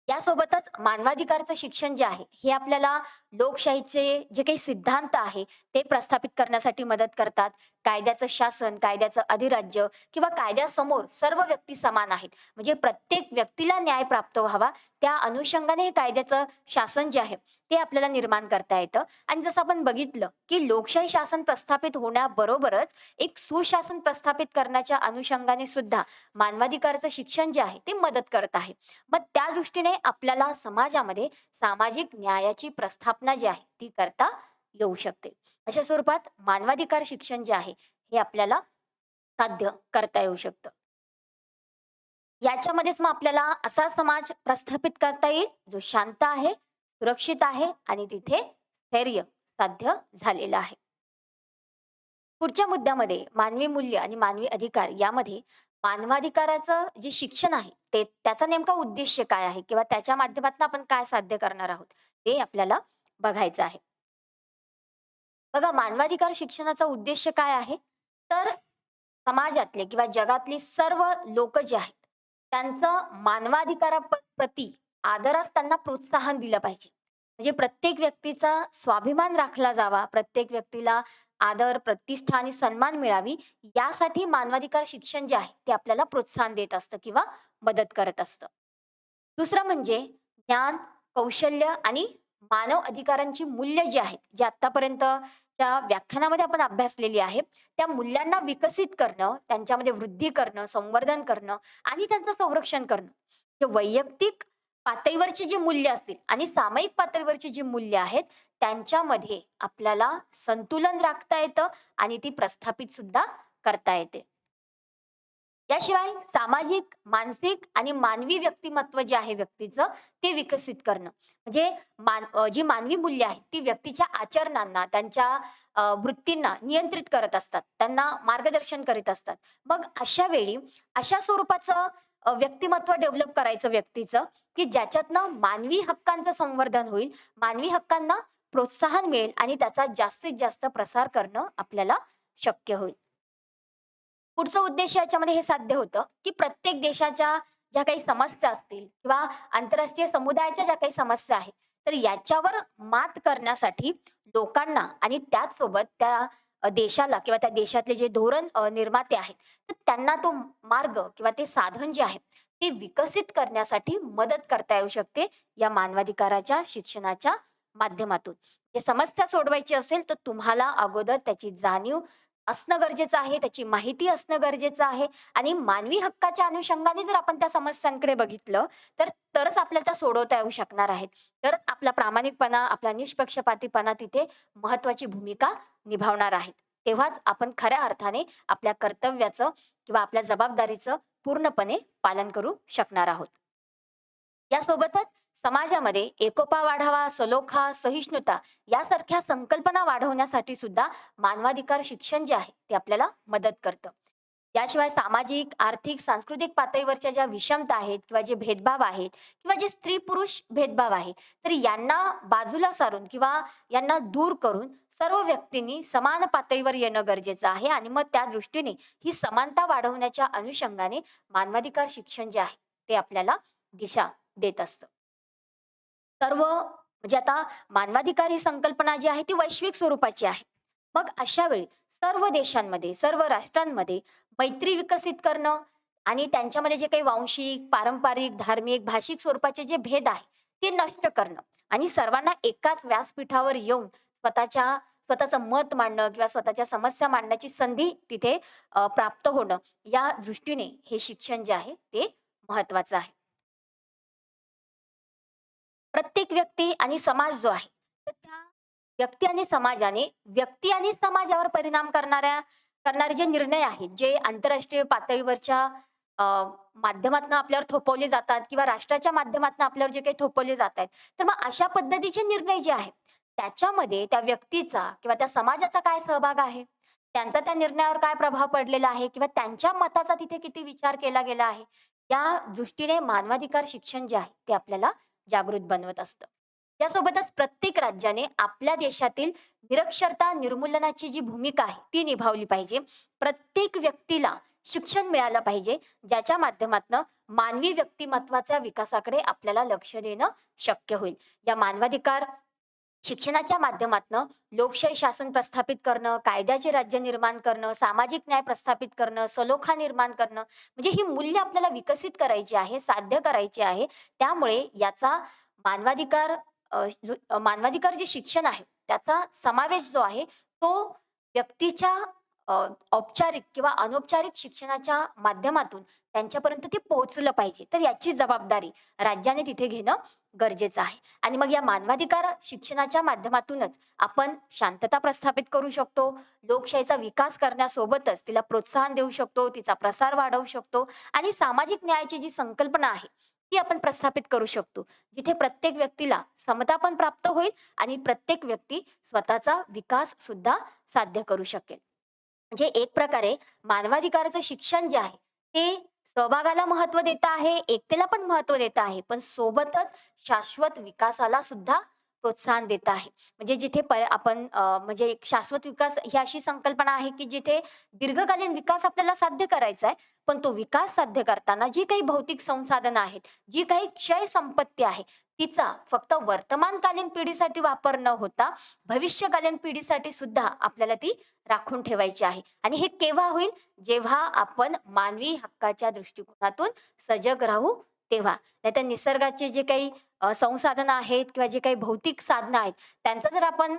यासोबतच मानवाधिकारचं शिक्षण जे आहे, हे आपल्याला लोकशाहीचे जे काही सिद्धांत आहे, ते प्रस्थापित करण्यासाठी मदत करतात. कायद्याचं शासन, कायद्याचं अधिराज्य किंवा कायद्यासमोर सर्व व्यक्ती समान आहेत. म्हणजे प्रत्येक व्यक्तीला न्याय प्राप्त व्हावा, त्या अनुषंगाने हे कायद्याचं शासन जे आहे, ते आपल्याला निर्माण करता येतं. आणि जसं आपण बघितलं, की लोकशाही शासन प्रस्थापित होण्याबरोबरच एक सुशासन प्रस्थापित करण्याच्या अनुषंगाने सुद्धा मानवाधिकारचं शिक्षण जे आहे, ते मदत करत आहे. मग त्या दृष्टीने आपल्याला समाजामध्ये सामाजिक न्यायाची प्रस्थापना जी आहे ती करता येऊ शकते. अशा स्वरूपात मानवाधिकार शिक्षण जे आहे हे आपल्याला साध्य करता येऊ शकतं. याच्यामध्येच मग आपल्याला असा समाज प्रस्थापित करता येईल जो शांत आहे, सुरक्षित आहे आणि तिथे स्थैर्य साध्य झालेलं आहे. पुढच्या मुद्द्यामध्ये मानवी मूल्य आणि मानवी अधिकार यामध्ये मानवाधिकाराचं जे शिक्षण आहे ते त्याचा नेमका उद्देश काय आहे किंवा त्याच्या माध्यमातून आपण काय साध्य करणार आहोत ते आपल्याला बघायचं आहे. बघा, मानवाधिकार शिक्षणाचा उद्देश काय आहे? तर समाजातले किंवा जगातली सर्व लोक जे आहेत त्यांचं मानवाधिकाराप्रती आदरास त्यांना प्रोत्साहन दिलं पाहिजे. म्हणजे प्रत्येक व्यक्तीचा स्वाभिमान राखला जावा, प्रत्येक व्यक्तीला आदर, प्रतिष्ठा आणि सन्मान मिळावी, यासाठी मानवाधिकार शिक्षण जे आहे ते आपल्याला प्रोत्साहन देत असतं किंवा मदत करत असतं. दुसरं म्हणजे ज्ञान, कौशल्य आणि मानव अधिकारांची मूल्य जी आहेत, जे आतापर्यंत त्या व्याख्यानामध्ये आपण अभ्यासलेली आहे, त्या मूल्यांना विकसित करणं, त्यांच्यामध्ये वृद्धी करणं, संवर्धन करणं आणि त्यांचं संरक्षण करणं. हे वैयक्तिक पातळीवरची जी मूल्य असतील आणि सामायिक पातळीवरची जी मूल्य आहेत, त्यांच्यामध्ये आपल्याला संतुलन राखता येतं आणि ती प्रस्थापित सुद्धा करता येते. याशिवाय सामाजिक, मानसिक आणि मानवी व्यक्तिमत्व जे आहे व्यक्तीचं, ते विकसित करणं. म्हणजे जी मानवी मूल्य आहेत, ती व्यक्तीच्या आचरणांना, त्यांच्या वृत्तींना नियंत्रित करत असतात. त्यांना मार्गदर्शन करीत असतात. मग अशा वेळी अशा स्वरूपाचं व्यक्तिमत्व डेव्हलप करायचं व्यक्तीचं, की ज्याच्यातनं मानवी हक्कांचं संवर्धन होईल, मानवी हक्कांना प्रोत्साहन मिळेल आणि त्याचा जास्तीत जास्त प्रसार करणं आपल्याला शक्य होईल. पुढचा उद्देश याच्यामध्ये हे साध्य होतं, की प्रत्येक देशाच्या ज्या काही समस्या असतील किंवा आंतरराष्ट्रीय समुदायाच्या ज्या काही समस्या आहेत, तर याच्यावर मात करण्यासाठी लोकांना आणि त्याचसोबत त्या देशाला किंवा त्या देशातले जे धोरण निर्माते आहेत, तर त्यांना तो मार्ग किंवा ते साधन जे आहे, ते विकसित करण्यासाठी मदत करता येऊ शकते, या मानवाधिकाराच्या शिक्षणाच्या माध्यमातून. जे समस्या सोडवायची असेल, तर तुम्हाला अगोदर त्याची जाणीव असणं गरजेचं आहे, त्याची माहिती असणं गरजेचं आहे आणि मानवी हक्काच्या अनुषंगाने जर आपण त्या समस्यांकडे बघितलं, तरच आपल्याला त्या सोडवता येऊ शकणार आहेत. तरच आपला प्रामाणिकपणा, आपला निष्पक्षपातीपणा तिथे महत्त्वाची भूमिका निभावणार आहेत. तेव्हाच आपण खऱ्या अर्थाने आपल्या कर्तव्याचं किंवा आपल्या जबाबदारीचं पूर्णपणे पालन करू शकणार आहोत. यासोबतच समाजामध्ये एकोपा वाढावा, सलोखा, सहिष्णुता यासारख्या संकल्पना वाढवण्यासाठी सुद्धा मानवाधिकार शिक्षण जे आहे ते आपल्याला मदत करतं. याशिवाय सामाजिक, आर्थिक, सांस्कृतिक पातळीवरच्या ज्या विषमता आहेत किंवा जे भेदभाव आहेत किंवा जे स्त्री-पुरुष भेदभाव आहे, तर यांना बाजूला सारून किंवा यांना दूर करून सर्व व्यक्तींनी समान पातळीवर येणं गरजेचं आहे आणि मग त्या दृष्टीने ही समानता वाढवण्याच्या अनुषंगाने मानवाधिकार शिक्षण जे आहे ते आपल्याला दिशा देत असतं. सर्व म्हणजे आता मानवाधिकार ही संकल्पना जी आहे ती वैश्विक स्वरूपाची आहे. मग अशा वेळी सर्व देशांमध्ये, सर्व राष्ट्रांमध्ये मैत्री विकसित करणं आणि त्यांच्यामध्ये जे काही वांशिक, पारंपरिक, धार्मिक, भाषिक स्वरूपाचे जे भेद आहे, ते नष्ट करणं आणि सर्वांना एकाच व्यासपीठावर येऊन स्वतःचं मत मांडणं किंवा स्वतःच्या समस्या मांडण्याची संधी तिथे प्राप्त होणं, या दृष्टीने हे शिक्षण जे आहे ते महत्वाचं आहे. प्रत्येक व्यक्ती आणि समाज जो आहे, तर त्या व्यक्ती आणि समाजाने व्यक्ती आणि समाजावर परिणाम करणारे जे निर्णय आहेत, जे आंतरराष्ट्रीय पातळीवरच्या अ, माध्यमातून आपल्यावर थोपवले जातात किंवा राष्ट्राच्या माध्यमातून आपल्यावर जे काही थोपवले जात आहेत, तर मग अशा पद्धतीचे निर्णय जे आहेत, त्याच्यामध्ये त्या व्यक्तीचा किंवा त्या समाजाचा काय सहभाग आहे? त्यांचा त्या निर्णयावर काय प्रभाव पडलेला आहे किंवा त्यांच्या मताचा तिथे किती विचार केला गेला आहे? या दृष्टीने मानवाधिकार शिक्षण जे आहे, ते आपल्याला जागृत बनवत असतं. त्यासोबतच प्रत्येक राज्याने आपल्या देशातील निरक्षरता निर्मूलनाची जी भूमिका आहे ती निभावली पाहिजे. प्रत्येक व्यक्तीला शिक्षण मिळालं पाहिजे, ज्याच्या माध्यमातनं मानवी व्यक्तिमत्त्वाच्या विकासाकडे आपल्याला लक्ष देणं शक्य होईल. या मानवाधिकार शिक्षणाच्या माध्यमातनं लोकशाही शासन प्रस्थापित करणं, कायद्याचे राज्य निर्माण करणं, सामाजिक न्याय प्रस्थापित करणं, सलोखा निर्माण करणं, म्हणजे ही मूल्य आपल्याला विकसित करायची आहे, साध्य करायची आहे. त्यामुळे याचा मानवाधिकार मानवाधिकार जे शिक्षण आहे, त्याचा समावेश जो आहे, तो व्यक्तीच्या औपचारिक किंवा अनौपचारिक शिक्षणाच्या माध्यमातून त्यांच्यापर्यंत ते पोहोचलं पाहिजे. तर याची जबाबदारी राज्याने तिथे घेणं गरजेचं आहे. आणि मग या मानवाधिकार शिक्षणाच्या माध्यमातूनच आपण शांतता प्रस्थापित करू शकतो, लोकशाहीचा विकास करण्यासोबतच तिला प्रोत्साहन देऊ शकतो, तिचा प्रसार वाढवू शकतो आणि सामाजिक न्यायाची जी संकल्पना आहे, ती आपण प्रस्थापित करू शकतो. जिथे प्रत्येक व्यक्तीला समता पण प्राप्त होईल आणि प्रत्येक व्यक्ती स्वतःचा विकास सुद्धा साध्य करू शकेल. म्हणजे एक प्रकारे मानवाधिकाराचं शिक्षण जे आहे, ते सहभागाला महत्त्व देत आहे, एकतेला पण महत्त्व देत आहे, पण सोबतच शाश्वत विकासाला सुद्धा प्रोत्साहन देत आहे. म्हणजे जिथे आपण म्हणजे एक शाश्वत विकास ही अशी संकल्पना आहे, की जिथे दीर्घकालीन विकास आपल्याला साध्य करायचा आहे, पण तो विकास साध्य करताना जी काही भौतिक संसाधनं आहेत, जी काही क्षय संपत्ती आहे, तिचा फक्त वर्तमानकालीन पिढीसाठी वापर न होता भविष्यकालीन पिढीसाठी सुद्धा आपल्याला ती राखून ठेवायची आहे. आणि हे केव्हा होईल? जेव्हा आपण मानवी हक्काच्या दृष्टिकोनातून सजग राहू तेव्हा. नाहीतर निसर्गाचे जे काही संसाधनं आहेत किंवा जे काही भौतिक साधनं आहेत, त्यांचा जर आपण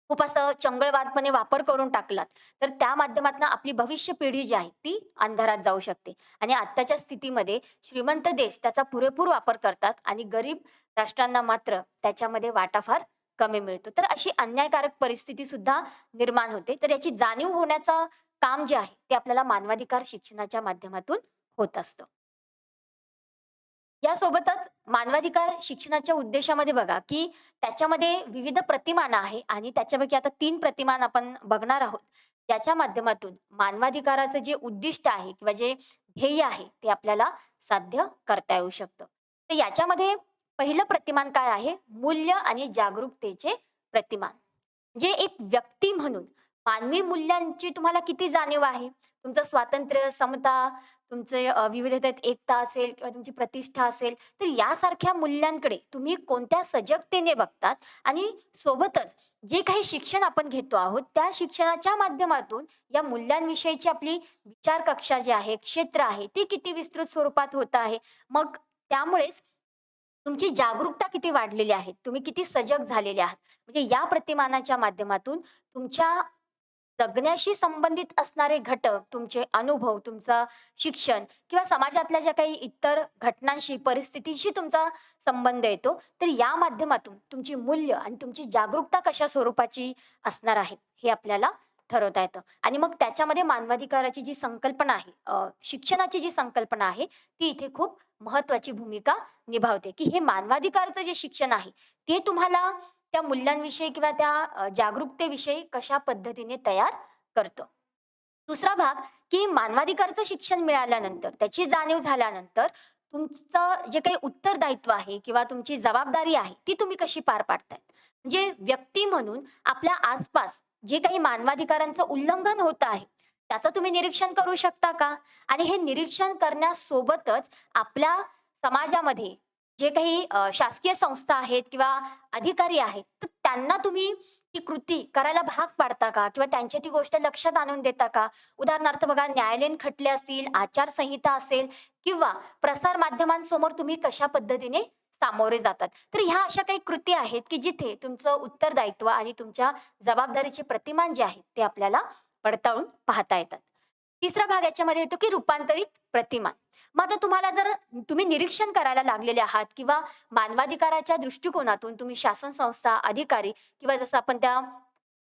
खूप असं चंगळवादपणे वापर करून टाकलात, तर त्या माध्यमातून आपली भविष्य पिढी जी आहे, ती अंधारात जाऊ शकते. आणि आत्ताच्या स्थितीमध्ये श्रीमंत देश त्याचा पुरेपूर वापर करतात आणि गरीब राष्ट्रांना मात्र त्याच्यामध्ये वाटा फार कमी मिळतो. तर अशी अन्यायकारक परिस्थिती सुद्धा निर्माण होते. तर याची जाणीव होण्याचं काम जे आहे, ते आपल्याला मानवाधिकार शिक्षणाच्या माध्यमातून होत असतं. यासोबतच मानवाधिकार शिक्षणाच्या उद्देशामध्ये बघा, की त्याच्यामध्ये विविध प्रतिमान आहे आणि त्याच्यापैकी आता 3 प्रतिमान आपण बघणार आहोत. याच्या माध्यमातून मानवाधिकाराचं जे उद्दिष्ट आहे किंवा जे ध्येय आहे, ते आपल्याला साध्य करता येऊ शकतं. तर याच्यामध्ये पहिलं प्रतिमान काय आहे? मूल्य आणि जागरूकतेचे प्रतिमान. म्हणजे एक व्यक्ती म्हणून मानवी मूल्यांची तुम्हाला किती जाणीव आहे? तुमचं स्वातंत्र्य, समता, तुमचे विविधतेत एकता असेल किंवा तुमची प्रतिष्ठा असेल, तर यासारख्या मूल्यांकडे तुम्ही कोणत्या सजगतेने बघतात आणि सोबतच जे काही शिक्षण आपण घेतो आहोत, त्या शिक्षणाच्या माध्यमातून या मूल्यांविषयीची आपली विचार कक्षा जी आहे, क्षेत्र आहे, ती किती विस्तृत स्वरूपात होत आहे. मग त्यामुळेच तुमची जागरूकता किती वाढलेली आहे, तुम्ही किती सजग झालेले आहात. म्हणजे या प्रतिमानाच्या माध्यमातून तुमच्या जगण्याशी संबंधित असणारे घटक, तुमचे अनुभव, तुमचं शिक्षण किंवा समाजातल्या ज्या काही इतर घटनांशी, परिस्थितीशी तुमचा संबंध येतो. तर या माध्यमातून तुमची मूल्य आणि तुमची जागरूकता कशा स्वरूपाची असणार आहे, हे आपल्याला ठरवता येतं. आणि मग त्याच्यामध्ये मानवाधिकाराची जी संकल्पना आहे, शिक्षणाची जी संकल्पना आहे, ती इथे खूप महत्त्वाची भूमिका निभावते, की हे मानवाधिकारचं जे शिक्षण आहे, ते तुम्हाला त्या मूल्यांविषयी किंवा त्या जागरूकतेविषयी कशा पद्धतीने तयार करतं. दुसरा भाग, की मानवाधिकारचं शिक्षण मिळाल्यानंतर, त्याची जाणीव झाल्यानंतर तुमचं जे काही उत्तरदायित्व आहे किंवा तुमची जबाबदारी आहे, ती तुम्ही कशी पार पाडताय. म्हणजे व्यक्ती म्हणून आपल्या आसपास जे काही मानवाधिकारांचं उल्लंघन होत आहे, त्याचं तुम्ही निरीक्षण करू शकता का? आणि हे निरीक्षण करण्यासोबतच आपल्या समाजामध्ये जे काही शासकीय संस्था आहेत किंवा अधिकारी आहेत, तर त्यांना तुम्ही ती कृती करायला भाग पाडता का? किंवा त्यांची ती गोष्ट लक्षात आणून देता का? उदाहरणार्थ बघा, न्यायालयीन खटले असतील, आचारसंहिता असेल किंवा प्रसार माध्यमांसमोर तुम्ही कशा पद्धतीने सामोरे जातात. तर ह्या अशा काही कृती आहेत, की जिथे तुमचं उत्तरदायित्व आणि तुमच्या जबाबदारीचे प्रतिमान जे आहेत, ते आपल्याला पडताळून पाहता येतात. तिसरा भाग याच्यामध्ये येतो, की रूपांतरित प्रतिमान. मग आता तुम्हाला जर तुम्ही निरीक्षण करायला लागलेले आहात किंवा मानवाधिकाराच्या दृष्टिकोनातून तुम्ही शासन संस्था, अधिकारी किंवा जसं आपण त्या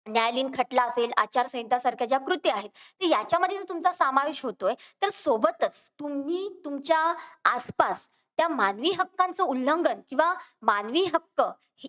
न्यायालयीन खटला असेल, आचारसंहिता सारख्या ज्या कृती आहेत, तर याच्यामध्ये जर तुमचा समावेश होतोय, तर सोबतच तुम्ही तुमच्या आसपास त्या मानवी हक्कांचं उल्लंघन किंवा मानवी हक्क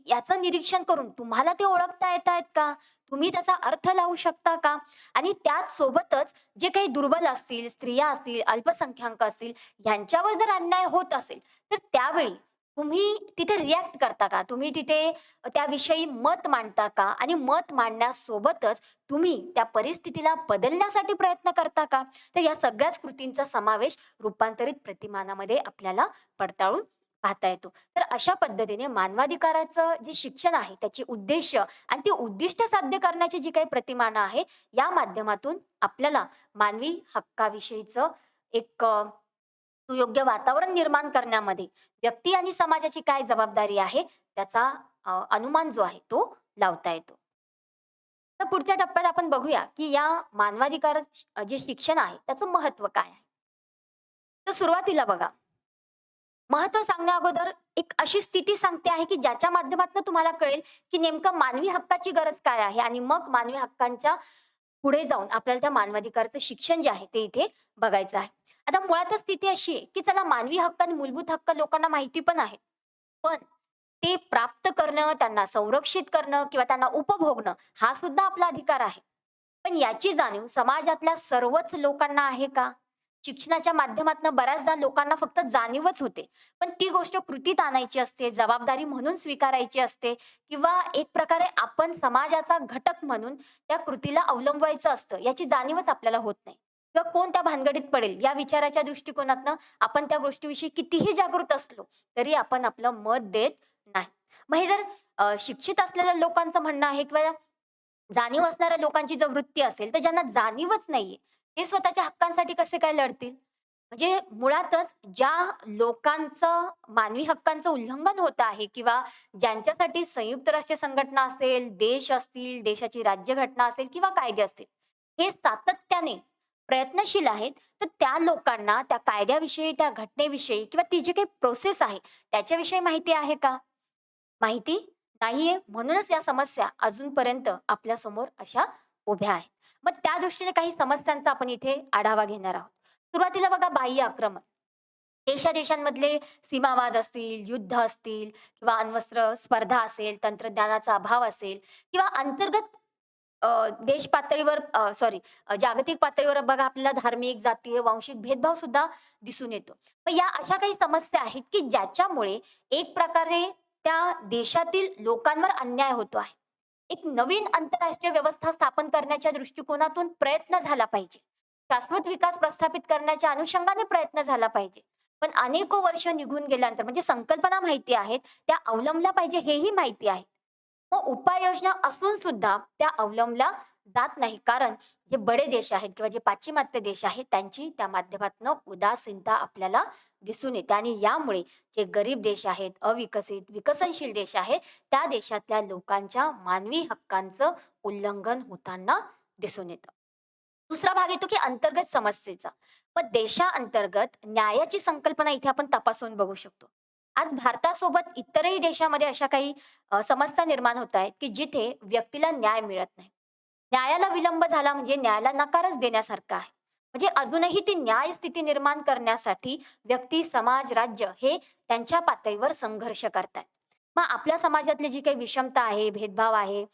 याचं निरीक्षण करून तुम्हाला ते ओळखता येतायत का? तुम्ही त्याचा अर्थ लावू शकता का? आणि त्याच सोबतच जे काही दुर्बल असतील, स्त्रिया असतील, अल्पसंख्याक असतील, ह्यांच्यावर जर अन्याय होत असेल, तर त्यावेळी तुम्ही तिथे रिएक्ट करता का? तुम्ही तिथे त्याविषयी मत मांडता का? आणि मत मांडण्यासोबतच तुम्ही त्या परिस्थितीला बदलण्यासाठी प्रयत्न करता का? तर या सगळ्याच कृतींचा समावेश रूपांतरित प्रतिमानामध्ये आपल्याला पडताळून पाहता येतो. तर अशा पद्धतीने मानवाधिकाराचं जे शिक्षण आहे, त्याचे उद्देश आणि ती उद्दिष्ट साध्य करण्याची जी काही प्रतिमानं आहे, या माध्यमातून आपल्याला मानवी हक्काविषयीचं एक सुयोग्य वातावरण निर्माण करण्यामध्ये व्यक्ती आणि समाजाची काय जबाबदारी आहे, त्याचा अनुमान जो आहे तो लावता येतो. तर पुढच्या टप्प्यात आपण बघूया, की या मानवाधिकार जे शिक्षण आहे त्याचं महत्त्व काय आहे? तर सुरुवातीला बघा, महत्त्व सांगण्या अगोदर एक अशी स्थिती सांगते आहे, की ज्याच्या माध्यमातून तुम्हाला कळेल, की नेमकं मानवी हक्काची गरज काय आहे आणि मग मानवी हक्कांच्या पुढे जाऊन आपल्याला त्या मानवाधिकाराचं शिक्षण जे आहे ते इथे बघायचं आहे. आता मुळातच स्थिती अशी आहे, की चला मानवी हक्क आणि मूलभूत हक्क लोकांना माहिती पण आहेत. पण ते प्राप्त करणं, त्यांना संरक्षित करणं किंवा त्यांना उपभोगणं हा सुद्धा आपला अधिकार आहे. पण याची जाणीव समाजातल्या सर्वच लोकांना आहे का? शिक्षणाच्या माध्यमातून बऱ्याचदा लोकांना फक्त जाणीवच होते. पण ती गोष्ट कृतीत आणायची असते, जबाबदारी म्हणून स्वीकारायची असते किंवा एक प्रकारे आपण समाजाचा घटक म्हणून त्या कृतीला अवलंबायचं असतं, याची जाणीवच आपल्याला होत नाही. किंवा कोण त्या भानगडीत पडेल या विचाराच्या दृष्टिकोनातनं आपण त्या गोष्टीविषयी कितीही जागृत असलो, तरी आपण आपलं मत देत नाही. मग हे जर शिक्षित असलेल्या लोकांचं म्हणणं आहे किंवा जाणीव असणाऱ्या लोकांची जर वृत्ती असेल, तर ज्यांना जाणीवच नाहीये, ते स्वतःच्या हक्कांसाठी कसे काय लढतील? म्हणजे मुळातच ज्या लोकांचं मानवी हक्कांचं उल्लंघन होत आहे किंवा ज्यांच्यासाठी संयुक्त राष्ट्र संघटना असेल, देश असतील, देशाची राज्यघटना असेल किंवा कायदे असतील, हे सातत्याने प्रयत्नशील आहेत, तर त्या लोकांना त्या कायद्याविषयी, त्या घटनेविषयी किंवा ती जी काही प्रोसेस आहे, त्याच्याविषयी माहिती आहे का? माहिती नाहीये. म्हणूनच या समस्या अजूनपर्यंत आपल्यासमोर अशा उभ्या आहेत. मग त्या दृष्टीने काही समस्यांचा आपण इथे आढावा घेणार आहोत. सुरुवातीला बघा बाह्य आक्रमण. देशादेशांमधले सीमावाद असतील, युद्ध असतील किंवा अण्वस्त्र स्पर्धा असेल, तंत्रज्ञानाचा अभाव असेल किंवा अंतर्गत देश पातळीवर जागतिक पातळीवर बघा आपल्याला धार्मिक, जातीय, वांशिक भेदभाव सुद्धा दिसून येतो. मग या अशा काही समस्या आहेत, की ज्याच्यामुळे एक प्रकारे त्या देशातील लोकांवर अन्याय होतो आहे. एक नवीन आंतरराष्ट्रीय व्यवस्था स्थापन करण्याच्या दृष्टिकोनातून प्रयत्न झाला पाहिजे. शाश्वत विकास प्रस्थापित करण्याच्या अनुषंगाने प्रयत्न झाला पाहिजे. पण अनेको वर्ष निघून गेल्यानंतर म्हणजे संकल्पना माहिती आहेत, त्या अवलंबल्या पाहिजे हेही माहिती आहे. मग उपाययोजना असून सुद्धा त्या अवलंबल्या जात नाही. कारण जे बडे देश आहेत किंवा जे पाश्चिमात्य देश आहेत, त्यांची त्या माध्यमातनं उदासीनता आपल्याला दिसून येते आणि यामुळे जे गरीब देश आहेत, अविकसित, विकसनशील देश आहेत, त्या देशातल्या लोकांच्या मानवी हक्कांचं उल्लंघन होताना दिसून येतं. दुसरा भाग येतो की अंतर्गत समस्येचा. मग देशांतर्गत न्यायाची संकल्पना इथे आपण तपासून बघू शकतो. आज भारतासोबत इतरही देशामध्ये अशा काही समस्या निर्माण होत आहेत, की जिथे व्यक्तीला न्याय मिळत नाही. न्यायाला विलंब झाला म्हणजे न्यायाला नकारच देण्यासारखा आहे. म्हणजे अजूनही ती न्याय स्थिती निर्माण करण्यासाठी व्यक्ती, समाज, राज्य हे त्यांच्या पातळीवर संघर्ष करतायत. मग आपल्या समाजातली जी काही विषमता आहे, भेदभाव आहे,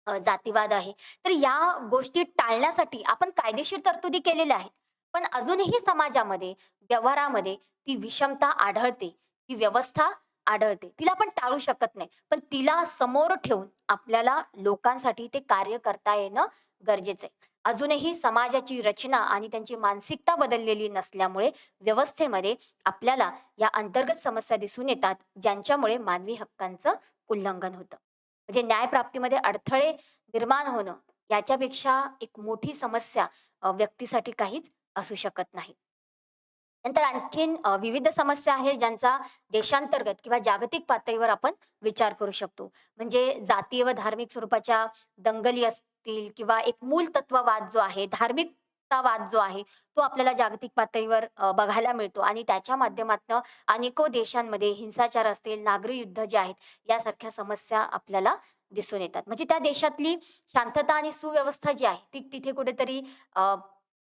जातीवाद आहे, तर या गोष्टी टाळण्यासाठी आपण कायदेशीर तरतुदी केलेल्या आहेत. पण अजूनही समाजामध्ये, व्यवहारामध्ये ती विषमता आढळते, ती व्यवस्था आढळते. तिला आपण टाळू शकत नाही. पण तिला समोर ठेवून आपल्याला लोकांसाठी ते कार्य करता येणं गरजेचं आहे. अजूनही समाजाची रचना आणि त्यांची मानसिकता बदललेली नसल्यामुळे व्यवस्थेमध्ये आपल्याला या अंतर्गत समस्या दिसून येतात, ज्यांच्यामुळे मानवी हक्कांचं उल्लंघन होतं. म्हणजे न्यायप्राप्तीमध्ये अडथळे निर्माण होणं याच्यापेक्षा एक मोठी समस्या व्यक्तीसाठी काहीच असू शकत नाही. नंतर आणखीन विविध समस्या आहेत ज्यांचा देशांतर्गत किंवा जागतिक पातळीवर आपण विचार करू शकतो. म्हणजे जातीय व धार्मिक स्वरूपाच्या दंगली असतील किंवा एक मूलतत्ववाद जो आहे, धार्मिकतावाद जो आहे, तो आपल्याला जागतिक पातळीवर बघायला मिळतो आणि त्याच्या माध्यमातनं अनेको देशांमध्ये हिंसाचार असतील, नागरी युद्ध जे आहेत, यासारख्या समस्या आपल्याला दिसून येतात. म्हणजे त्या देशातली शांतता आणि सुव्यवस्था जी आहे, ती तिथे कुठेतरी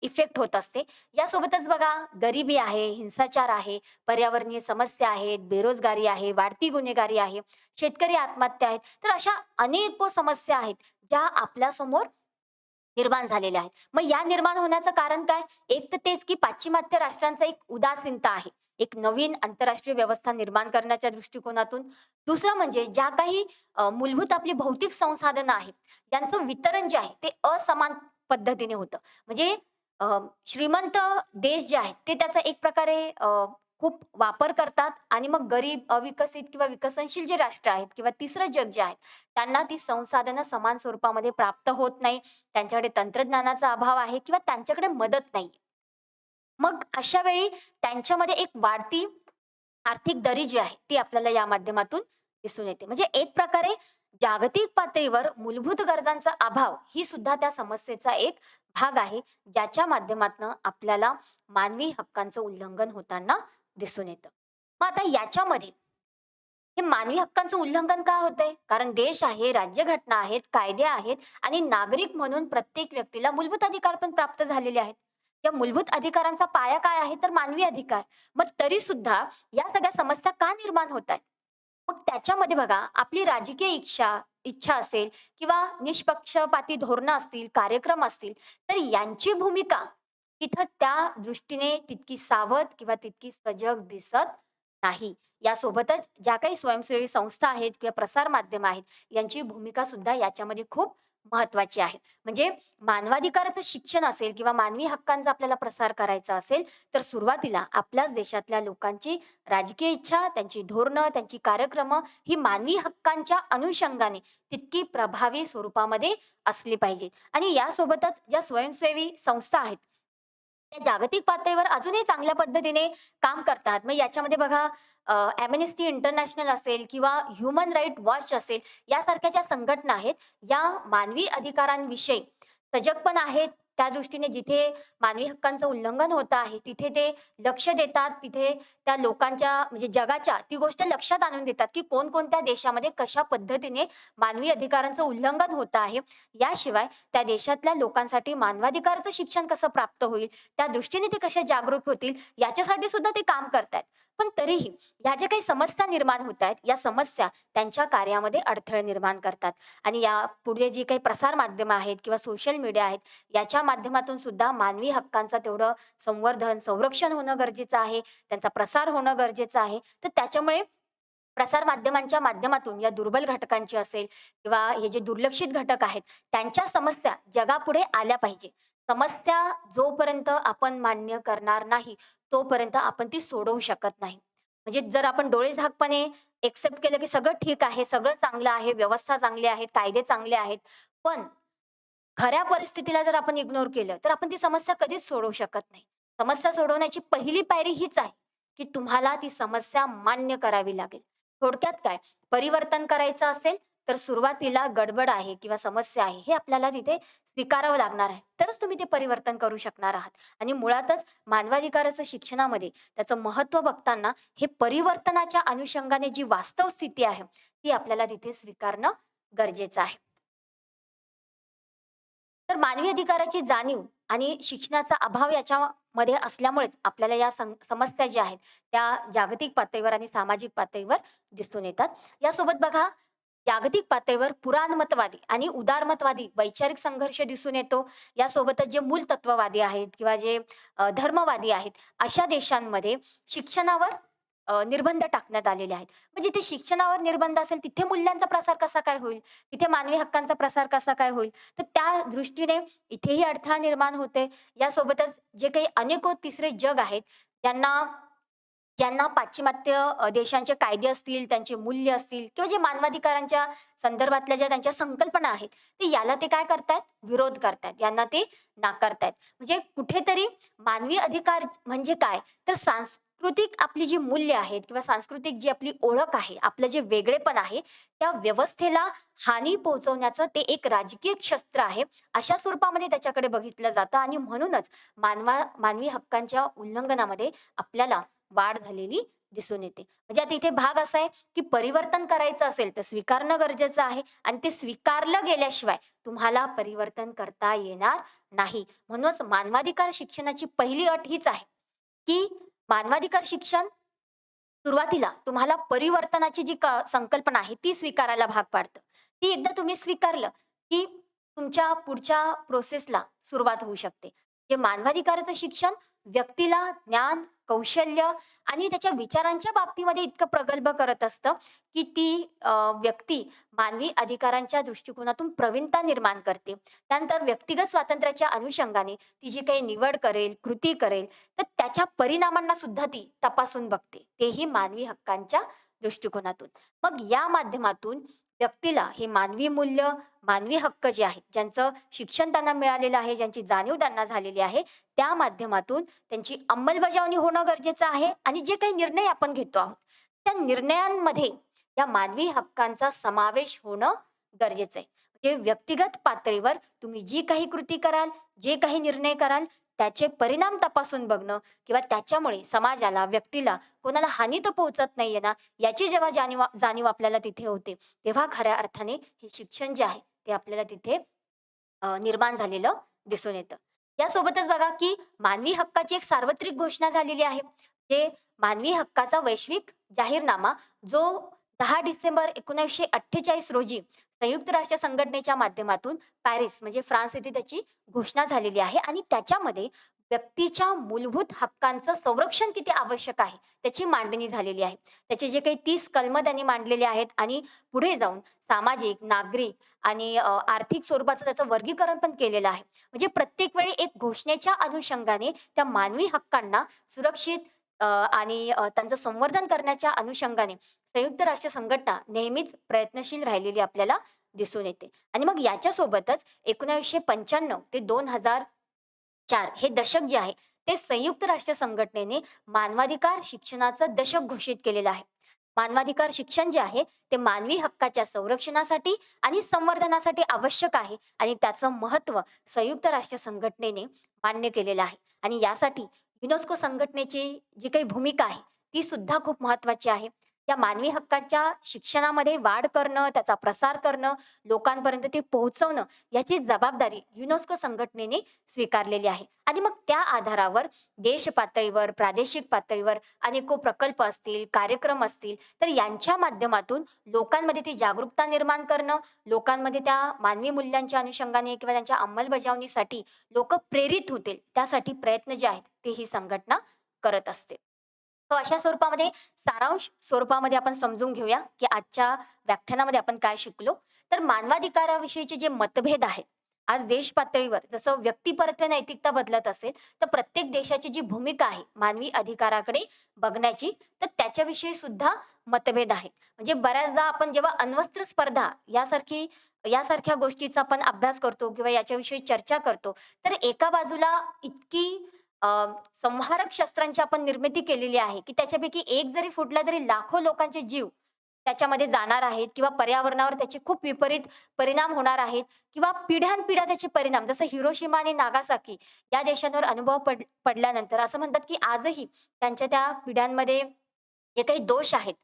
इफेक्ट होत असते. यासोबतच बघा गरिबी आहे, हिंसाचार आहे, पर्यावरणीय समस्या आहेत, बेरोजगारी आहे, वाढती गुन्हेगारी आहे, शेतकरी आत्महत्या आहेत. तर अशा अनेको समस्या आहेत, ज्या आपल्यासमोर निर्माण झालेल्या आहेत. मग या निर्माण होण्याचं कारण काय? एक तर तेच की पाश्चिमात्य राष्ट्रांचा एक उदासीनता आहे. एक नवीन आंतरराष्ट्रीय व्यवस्था निर्माण करण्याच्या दृष्टिकोनातून. दुसरं म्हणजे ज्या काही मूलभूत आपली भौतिक संसाधनं आहेत, यांचं वितरण जे आहे ते असमान पद्धतीने होतं. म्हणजे श्रीमंत देश जे आहेत ते त्याचा एक प्रकारे खूप वापर करतात आणि मग गरीब, अविकसित किंवा विकसनशील जे राष्ट्र आहेत किंवा तिसरं जग जे आहे, त्यांना ती संसाधनं समान स्वरूपामध्ये प्राप्त होत नाही. त्यांच्याकडे तंत्रज्ञानाचा अभाव आहे किंवा त्यांच्याकडे मदत नाही. मग अशा वेळी त्यांच्यामध्ये एक वाढती आर्थिक दरी जी आहे, ती आपल्याला या माध्यमातून दिसून येते. म्हणजे एक प्रकारे जागतिक पातळीवर मूलभूत गरजांचा अभाव ही सुद्धा त्या समस्येचा एक भाग आहे, ज्याच्या माध्यमातनं आपल्याला मानवी हक्कांचं उल्लंघन होताना दिसून येतं. मग आता याच्यामध्ये हे मानवी हक्कांचं उल्लंघन का होतंय? कारण देश आहे, राज्यघटना आहेत, कायदे आहेत आणि नागरिक म्हणून प्रत्येक व्यक्तीला मूलभूत अधिकार पण प्राप्त झालेले आहेत. या मूलभूत अधिकारांचा पाया काय आहे? तर मानवी अधिकार. मग तरी सुद्धा या सगळ्या समस्या का निर्माण होत आहेत? मग त्याच्यामध्ये बघा, आपली राजकीय इच्छा इच्छा असेल किंवा निष्पक्षपाती धोरणं असतील, कार्यक्रम असतील, तर यांची भूमिका तिथं त्या दृष्टीने तितकी सावध किंवा तितकी सजग दिसत नाही. यासोबतच ज्या काही स्वयंसेवी संस्था आहेत किंवा प्रसार माध्यम आहेत, यांची भूमिका सुद्धा याच्यामध्ये खूप महत्त्वाची आहे. म्हणजे मानवाधिकाराचं शिक्षण असेल किंवा मानवी हक्कांचा आपल्याला प्रसार करायचा असेल, तर सुरुवातीला आपल्याच देशातल्या लोकांची राजकीय इच्छा, त्यांची धोरणं, त्यांची कार्यक्रमं ही मानवी हक्कांच्या अनुषंगाने तितकी प्रभावी स्वरूपामध्ये असली पाहिजे. आणि यासोबतच ज्या स्वयंसेवी संस्था आहेत, त्या जागतिक पातळीवर अजूनही चांगल्या पद्धतीने काम करतात. मग याच्यामध्ये बघा Amnesty इंटरनॅशनल असेल किंवा ह्युमन राइट वॉच असेल, यासारख्या ज्या संघटना आहेत, या मानवी अधिकारांविषयी सजग पण आहेत. त्या दृष्टीने जिथे मानवी हक्कांचं उल्लंघन होत आहे, तिथे ते लक्ष देतात. तिथे त्या लोकांच्या म्हणजे जगाच्या ती गोष्ट लक्षात आणून देतात, की कोणकोणत्या देशामध्ये कशा पद्धतीने मानवी अधिकारांचं उल्लंघन होत आहे. याशिवाय त्या देशातल्या लोकांसाठी मानवाधिकाराचं शिक्षण कसं प्राप्त होईल, त्या दृष्टीने ते कसे जागरूक होतील, याच्यासाठी सुद्धा ते काम करतायत. पण तरीही ह्या ज्या काही समस्या निर्माण होत आहेत, या समस्या त्यांच्या कार्यामध्ये अडथळे निर्माण करतात आणि या पुढे जी काही प्रसार माध्यमं आहेत किंवा सोशल मीडिया आहेत, याच्या माध्यमातून सुद्धा मानवी हक्कांचं तेवढं संवर्धन, संरक्षण होणं गरजेचं आहे, त्यांचा प्रसार होणं गरजेचं आहे. तर त्याच्यामुळे प्रसार माध्यमांच्या माध्यमातून या दुर्बल घटकांची असेल किंवा हे जे दुर्लक्षित घटक आहेत, त्यांच्या समस्या जगापुढे आल्या पाहिजे. समस्या जोपर्यंत आपण मान्य करणार नाही, तोपर्यंत आपण ती सोडवू शकत नाही. म्हणजे जर आपण डोळेझाकपणे एक्सेप्ट केलं, की सगळं ठीक आहे, सगळं चांगलं आहे, व्यवस्था चांगली आहे, कायदे चांगले आहेत, पण खऱ्या परिस्थितीला जर आपण इग्नोर केलं, तर आपण ती समस्या कधीच सोडवू शकत नाही. समस्या सोडवण्याची पहिली पायरी हीच आहे, की तुम्हाला ती समस्या मान्य करावी लागेल. थोडक्यात काय, परिवर्तन करायचं असेल, तर सुरुवातीला गडबड आहे किंवा समस्या आहे, हे आपल्याला तिथे स्वीकारावं लागणार आहे. तरच तुम्ही ते परिवर्तन करू शकणार आहात. आणि मुळातच मानवाधिकाराचं शिक्षणामध्ये त्याचं महत्त्व बघताना हे परिवर्तनाच्या अनुषंगाने जी वास्तव स्थिती आहे, ती आपल्याला तिथे स्वीकारणं गरजेचं आहे. तर मानवी अधिकाराची जाणीव आणि शिक्षणाचा अभाव याच्यामध्ये असल्यामुळेच आपल्याला या समस्या ज्या आहेत, त्या जागतिक पातळीवर आणि सामाजिक पातळीवर दिसून येतात. यासोबत बघा, जागतिक पातळीवर पुराणमतवादी आणि उदारमतवादी वैचारिक संघर्ष दिसून येतो. यासोबतच जे मूलतत्ववादी आहेत किंवा जे धर्मवादी आहेत, अशा देशांमध्ये शिक्षणावर निर्बंध टाकण्यात आलेले आहेत. मग जिथे शिक्षणावर निर्बंध असेल, तिथे मूल्यांचा प्रसार कसा काय होईल? तिथे मानवी हक्कांचा प्रसार कसा काय होईल? तर त्या दृष्टीने इथेही अडथळा निर्माण होते. यासोबतच जे काही अनेको तिसरे जग आहेत, त्यांना ज्यांना पाश्चिमात्य देशांचे कायदे असतील, त्यांचे मूल्य असतील किंवा जे मानवाधिकारांच्या संदर्भातल्या ज्या त्यांच्या संकल्पना आहेत, ते याला ते काय करतायत? विरोध करतायत. यांना ते नाकारतायत. म्हणजे कुठेतरी मानवी अधिकार म्हणजे काय? तर सांस्कृतिक आपली जी मूल्य आहेत किंवा सांस्कृतिक जी आपली ओळख आहे, आपलं जे वेगळेपण आहे, त्या व्यवस्थेला हानी पोहोचवण्याचं ते एक राजकीय शस्त्र आहे. अशा स्वरूपामध्ये त्याच्याकडे बघितलं जातं आणि म्हणूनच मानवी हक्कांच्या उल्लंघनामध्ये आपल्याला वाढ झालेली दिसून येते. म्हणजे आता इथे भाग असा आहे, की परिवर्तन करायचं असेल तर स्वीकारणं गरजेचं आहे आणि ते स्वीकारलं गेल्याशिवाय तुम्हाला परिवर्तन करता येणार नाही. म्हणूनच मानवाधिकार शिक्षणाची पहिली अट हीच आहे, की मानवाधिकार शिक्षण सुरुवातीला तुम्हाला परिवर्तनाची जी संकल्पना आहे ती स्वीकारायला भाग पाडतं. ती एकदा तुम्ही स्वीकारलं, की तुमच्या पुढच्या प्रोसेसला सुरुवात होऊ शकते. जे मानवाधिकाराचं शिक्षण व्यक्तीला ज्ञान, कौशल्य आणि त्याच्या विचारांच्या बाबतीमध्ये इतकं प्रगल्भ करत असतं, की ती व्यक्ती मानवी अधिकारांच्या दृष्टिकोनातून प्रवीणता निर्माण करते. त्यानंतर व्यक्तिगत स्वातंत्र्याच्या अनुषंगाने ती जी काही निवड करेल, कृती करेल, तर त्याच्या परिणामांना सुद्धा ती तपासून बघते. तेही मानवी हक्कांच्या दृष्टिकोनातून. मग या माध्यमातून व्यक्तीला हे मानवी मूल्य, मानवी हक्क जे आहेत, ज्यांचं शिक्षण त्यांना मिळालेलं आहे, ज्यांची जाणीव त्यांना झालेली आहे, त्या माध्यमातून त्यांची अंमलबजावणी होणं गरजेचं आहे आणि जे काही निर्णय आपण घेतो आहोत, त्या निर्णयांमध्ये या मानवी हक्कांचा समावेश होणं गरजेचं आहे. म्हणजे व्यक्तिगत पातळीवर तुम्ही जी काही कृती कराल, जे काही निर्णय कराल, त्याचे परिणाम तपासून बघणं किंवा त्याच्यामुळे समाजाला, व्यक्तीला कोणाला हानी तर पोहोचत नाहीये ना, याची जेव्हा जाणीव जाणीव आपल्याला तिथे होते, तेव्हा खऱ्या अर्थाने हे शिक्षण जे आहे, ते आपल्याला तिथे निर्माण झालेलं दिसून येतं. यासोबतच बघा, की मानवी हक्काची एक सार्वत्रिक घोषणा झालेली आहे. जे मानवी हक्काचा वैश्विक जाहीरनामा जो 10 डिसेंबर 1948 रोजी संयुक्त राष्ट्र संघटनेच्या माध्यमातून पॅरिस म्हणजे फ्रान्स येथे त्याची घोषणा झालेली आहे आणि त्याच्यामध्ये व्यक्तीच्या मूलभूत हक्कांचं संरक्षण किती आवश्यक आहे, त्याची मांडणी झालेली आहे. त्याचे जे काही 30 कलमं त्यांनी मांडलेले आहेत आणि पुढे जाऊन सामाजिक, नागरिक आणि आर्थिक स्वरूपाचं त्याचं वर्गीकरण पण केलेलं आहे. म्हणजे प्रत्येक वेळी एक घोषणेच्या अनुषंगाने त्या मानवी हक्कांना सुरक्षित आणि त्यांचं संवर्धन करण्याच्या अनुषंगाने संयुक्त राष्ट्र संघटना नेहमीच प्रयत्नशील राहिलेली आपल्याला दिसून येते. आणि मग याच्यासोबतच 1995 ते 2004 हे दशक जे आहे, ते संयुक्त राष्ट्र संघटनेने मानवाधिकार शिक्षणाचं दशक घोषित केलेलं आहे. मानवाधिकार शिक्षण जे आहे, ते मानवी हक्काच्या संरक्षणासाठी आणि संवर्धनासाठी आवश्यक आहे आणि त्याचं महत्त्व संयुक्त राष्ट्र संघटनेने मान्य केलेलं आहे. आणि यासाठी युनेस्को संघटनेची जी काही भूमिका आहे, ती सुद्धा खूप महत्त्वाची आहे. या मानवी हक्काच्या शिक्षणामध्ये वाढ करणं, त्याचा प्रसार करणं, लोकांपर्यंत ते पोहोचवणं, याची जबाबदारी युनेस्को संघटनेने स्वीकारलेली आहे. आणि मग त्या आधारावर देश पातळीवर, प्रादेशिक पातळीवर अनेको प्रकल्प असतील, कार्यक्रम असतील, तर यांच्या माध्यमातून लोकांमध्ये ती जागरूकता निर्माण करणं, लोकांमध्ये त्या मानवी मूल्यांच्या अनुषंगाने किंवा त्यांच्या अंमलबजावणीसाठी लोकं प्रेरित होतील, त्यासाठी प्रयत्न जे आहेत, ते ही संघटना करत असते. तर अशा स्वरूपामध्ये सारांश स्वरूपामध्ये आपण समजून घेऊया, की आजच्या व्याख्यानामध्ये आपण काय शिकलो. तर मानवाधिकाराविषयीचे जे मतभेद आहेत, आज देश पातळीवर जसं व्यक्तिपरत्वे नैतिकता बदलत असेल, तर प्रत्येक देशाची जी भूमिका आहे मानवी अधिकाराकडे बघण्याची, तर त्याच्याविषयी सुद्धा मतभेद आहेत. म्हणजे बऱ्याचदा आपण जेव्हा अण्वस्त्र स्पर्धा यासारख्या गोष्टीचा आपण अभ्यास करतो किंवा याच्याविषयी चर्चा करतो, तर एका बाजूला इतकी अ, संहारक शस्त्रांची आपण निर्मिती केलेली आहे, की त्याच्यापैकी एक जरी फुटला तरी लाखो लोकांचे जीव त्याच्यामध्ये जाणार आहेत किंवा पर्यावरणावर त्याचे खूप विपरीत परिणाम होणार आहेत किंवा पिढ्यानपिढ्या त्याचे परिणाम जसं हिरोशिमा आणि नागासाकी या देशांवर अनुभव पडल्यानंतर असं म्हणतात, की आजही त्यांच्या त्या पिढ्यांमध्ये जे काही दोष आहेत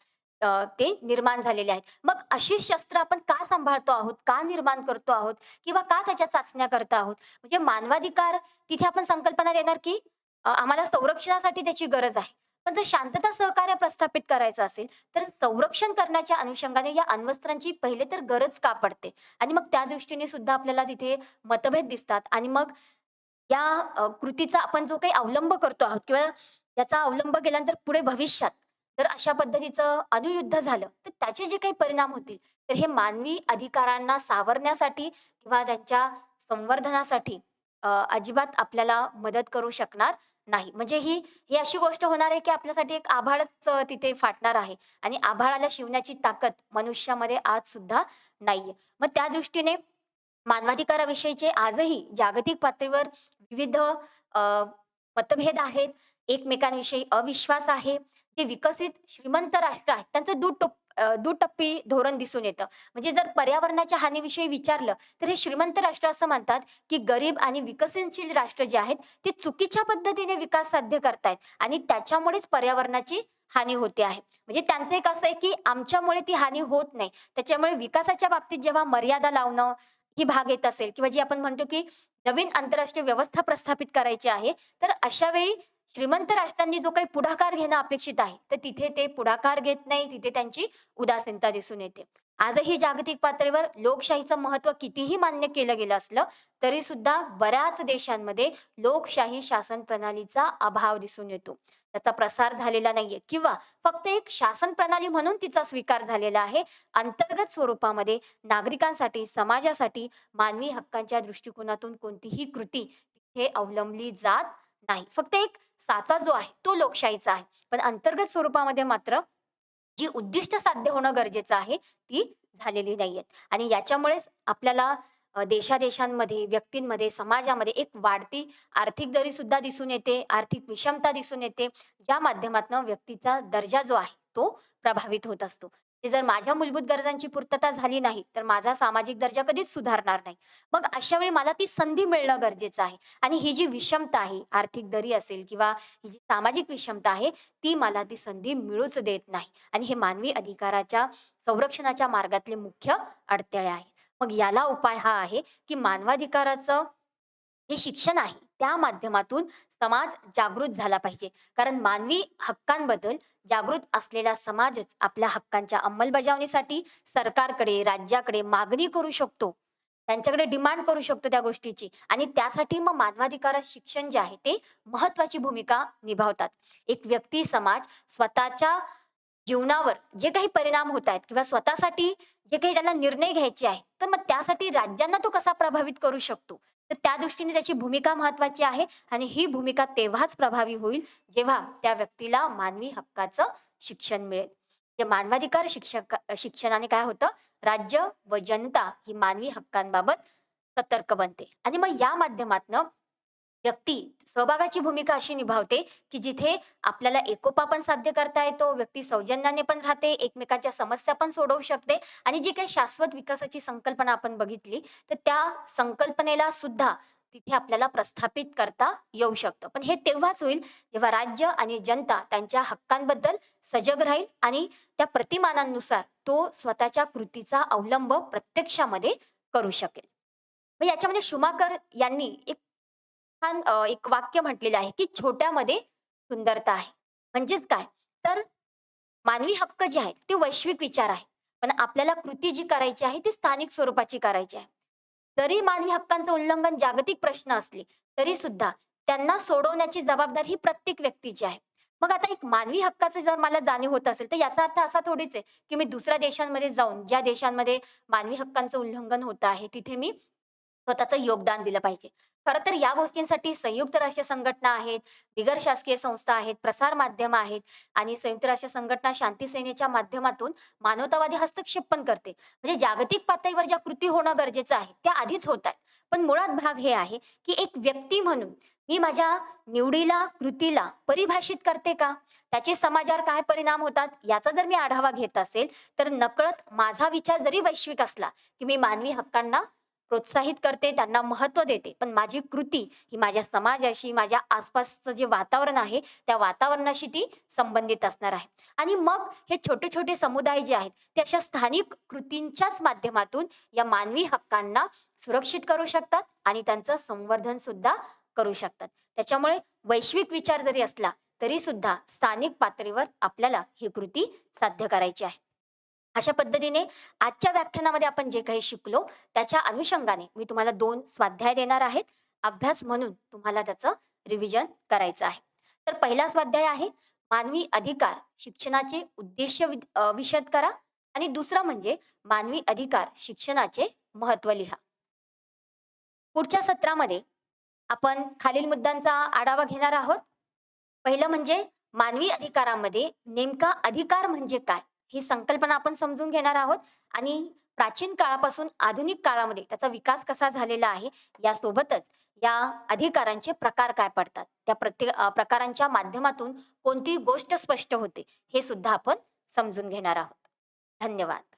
ते निर्माण झालेले आहेत. मग अशी शस्त्र आपण का सांभाळतो आहोत? का निर्माण करतो आहोत? किंवा का त्याच्या चाचण्या करत आहोत? म्हणजे मानवाधिकार तिथे आपण संकल्पना देणार, की आम्हाला संरक्षणासाठी त्याची गरज आहे. पण जर शांतता सहकार्य प्रस्थापित करायचं असेल, तर संरक्षण करण्याच्या अनुषंगाने या अण्वस्त्रांची पहिले तर गरज का पडते? आणि मग त्या दृष्टीने सुद्धा आपल्याला तिथे मतभेद दिसतात आणि मग या कृतीचा आपण जो काही अवलंब करतो आहोत किंवा याचा अवलंब केल्यानंतर पुढे भविष्यात जर अशा पद्धतीचं अणुयुद्ध झालं, तर त्याचे जे काही परिणाम होतील, तर हे मानवी अधिकारांना सावरण्यासाठी किंवा त्यांच्या संवर्धनासाठी अजिबात आपल्याला मदत करू शकणार नाही. म्हणजे ही अशी गोष्ट होणार आहे, की आपल्यासाठी एक आभाळच तिथे फाटणार आहे आणि आभाळाला शिवण्याची ताकद मनुष्यामध्ये आज सुद्धा नाहीये. मग त्या दृष्टीने मानवाधिकाराविषयीचे आजही जागतिक पातळीवर विविध मतभेद आहेत. एकमेकांविषयी अविश्वास आहे. जे विकसित श्रीमंत राष्ट्र आहेत, त्यांचं दुटप्पी धोरण दिसून येतं. म्हणजे जर पर्यावरणाच्या हानीविषयी विचारलं, तर हे श्रीमंत राष्ट्र असं म्हणतात, की गरीब आणि विकसनशील राष्ट्र जे आहेत, ते चुकीच्या पद्धतीने विकास साध्य करतायत आणि त्याच्यामुळेच पर्यावरणाची हानी होते आहे. म्हणजे त्यांचं एक असं आहे, की आमच्यामुळे ती हानी होत नाही. त्याच्यामुळे विकासाच्या बाबतीत जेव्हा मर्यादा लावणं ही भाग येत असेल किंवा जी आपण म्हणतो, की नवीन आंतरराष्ट्रीय व्यवस्था प्रस्थापित करायची आहे, तर अशा वेळी श्रीमंत राष्ट्रांनी जो काही पुढाकार घेणं अपेक्षित आहे, तर तिथे ते पुढाकार घेत नाही, तिथे त्यांची उदासीनता दिसून येते. आजही जागतिक पातळीवर लोकशाहीचं महत्त्व कितीही मान्य केलं गेलं असलं, तरी सुद्धा बऱ्याच देशांमध्ये लोकशाही शासन प्रणालीचा अभाव दिसून येतो. त्याचा प्रसार झालेला नाहीये किंवा फक्त एक शासन प्रणाली म्हणून तिचा स्वीकार झालेला आहे. अंतर्गत स्वरूपामध्ये नागरिकांसाठी, समाजासाठी मानवी हक्कांच्या दृष्टिकोनातून कोणतीही कृती तिथे अवलंबली जात नाही. फक्त एक साचा जो आहे तो लोकशाहीचा आहे. पण अंतर्गत स्वरूपामध्ये मात्र जी उद्दिष्ट साध्य होणं गरजेचं आहे, ती झालेली नाहीयेत. आणि याच्यामुळेच आपल्याला देशादेशांमध्ये, व्यक्तींमध्ये, समाजामध्ये एक वाढती आर्थिक दरी सुद्धा दिसून येते, आर्थिक विषमता दिसून येते, ज्या माध्यमातनं व्यक्तीचा दर्जा जो आहे, तो प्रभावित होत असतो. ते जर माझ्या मूलभूत गरजांची पूर्तता झाली नाही, तर माझा सामाजिक दर्जा कधीच सुधारणार नाही. मग अशा वेळी मला ती संधी मिळणं गरजेचं आहे. आणि ही जी विषमता आहे, आर्थिक दरी असेल किंवा ही जी सामाजिक विषमता आहे, ती मला ती संधी मिळूच देत नाही. आणि हे मानवी अधिकाराच्या संरक्षणाच्या मार्गातले मुख्य अडथळे आहे. मग याला उपाय हा आहे, की मानवाधिकाराचं जे शिक्षण आहे, त्या माध्यमातून समाज जागृत झाला पाहिजे. कारण मानवी हक्कांबद्दल जागृत असलेला समाजच आपल्या हक्कांच्या अंमलबजावणीसाठी सरकारकडे, राज्याकडे मागणी करू शकतो. त्यांच्याकडे डिमांड करू शकतो त्या गोष्टीची आणि त्यासाठी मग मानवाधिकारात शिक्षण जे आहे, ते महत्त्वाची भूमिका निभावतात. एक व्यक्ती, समाज स्वतःच्या जीवनावर जे काही परिणाम होत आहेत किंवा स्वतःसाठी जे काही त्याला निर्णय घ्यायचे आहेत, तर मग त्यासाठी राज्यांना तो कसा प्रभावित करू शकतो? तर त्या दृष्टीने त्याची भूमिका महत्त्वाची आहे आणि ही भूमिका तेव्हाच प्रभावी होईल, जेव्हा त्या व्यक्तीला मानवी हक्काचं शिक्षण मिळेल. जे मानवाधिकार शिक्षणाने काय होतं, राज्य व जनता ही मानवी हक्कांबाबत सतर्क बनते आणि मग या माध्यमातनं व्यक्ती सहभागाची भूमिका अशी निभावते, की जिथे आपल्याला एकोपा पण साध्य करता येतो, व्यक्ती सौजन्याने पण राहते, एकमेकांच्या समस्या पण सोडवू शकते आणि जी काही शाश्वत विकासाची संकल्पना आपण बघितली, तर त्या संकल्पनेला सुद्धा तिथे आपल्याला प्रस्थापित करता येऊ शकतं. पण हे तेव्हाच होईल, जेव्हा राज्य आणि जनता त्यांच्या हक्कांबद्दल सजग राहील आणि त्या प्रतिमानांनुसार तो स्वतःच्या कृतीचा अवलंब प्रत्यक्षामध्ये करू शकेल. मग याच्यामध्ये शुमाकर यांनी एक छान एक वाक्य म्हटलेलं आहे, की छोट्यामध्ये सुंदरता आहे. म्हणजेच काय? तर मानवी हक्क जे आहेत, ते वैश्विक विचार आहे. पण आपल्याला कृती जी करायची आहे, ती स्थानिक स्वरूपाची करायची आहे. जरी मानवी हक्कांचं उल्लंघन जागतिक प्रश्न असले, तरी सुद्धा त्यांना सोडवण्याची जबाबदारी ही प्रत्येक व्यक्तीची आहे. मग आता एक मानवी हक्काची जर मला जाणीव होत असेल, तर याचा अर्थ असा थोडीच आहे, की मी दुसऱ्या देशांमध्ये जाऊन, ज्या देशांमध्ये मानवी हक्कांचं उल्लंघन होत आहे, तिथे मी स्वतःचं योगदान दिलं पाहिजे. खरं तर या गोष्टींसाठी संयुक्त राष्ट्र संघटना आहेत, बिगर शासकीय संस्था आहेत, प्रसार माध्यमं आहेत आणि संयुक्त राष्ट्र संघटना शांती सेनेच्या माध्यमातून मानवतावादी हस्तक्षेप पण करते. म्हणजे जागतिक पातळीवर ज्या कृती होणं गरजेचं आहे, त्या आधीच होत आहेत. पण मुळात भाग हे आहे, की एक व्यक्ती म्हणून मी माझ्या निवडीला, कृतीला परिभाषित करते का? त्याचे समाजावर काय परिणाम होतात, याचा जर मी आढावा घेत असेल, तर नकळत माझा विचार जरी वैश्विक असला, की मी मानवी हक्कांना प्रोत्साहित करते, त्यांना महत्त्व देते. पण माझी कृती ही माझ्या समाजाशी, माझ्या आसपासचं जे वातावरण आहे, त्या वातावरणाशी ती संबंधित असणार आहे. आणि मग हे छोटे-छोटे समुदाय जे आहेत, ते अशा स्थानिक कृतींच्याच माध्यमातून या मानवी हक्कांना सुरक्षित करू शकतात आणि त्यांचं संवर्धन सुद्धा करू शकतात. त्याच्यामुळे वैश्विक विचार जरी असला, तरी सुद्धा स्थानिक पातळीवर आपल्याला ही कृती साध्य करायची आहे. अशा पद्धतीने आजच्या व्याख्यानामध्ये आपण जे काही शिकलो, त्याच्या अनुषंगाने मी तुम्हाला 2 स्वाध्याय देणार आहेत. अभ्यास म्हणून तुम्हाला त्याचं रिव्हिजन करायचं आहे. तर पहिला स्वाध्याय आहे, मानवी अधिकार शिक्षणाचे उद्देश विशद करा आणि दुसरा म्हणजे मानवी अधिकार शिक्षणाचे महत्त्व लिहा. पुढच्या सत्रामध्ये आपण खालील मुद्द्यांचा आढावा घेणार आहोत. पहिलं म्हणजे मानवी अधिकारामध्ये नेमका अधिकार म्हणजे काय? ही संकल्पना आपण समजून घेणार आहोत आणि प्राचीन काळापासून आधुनिक काळामध्ये त्याचा विकास कसा झालेला आहे, यासोबतच या अधिकारांचे प्रकार काय पडतात? त्या प्रत्येक प्रकारांच्या माध्यमातून कोणती गोष्ट स्पष्ट होते, हे सुद्धा आपण समजून घेणार आहोत. धन्यवाद.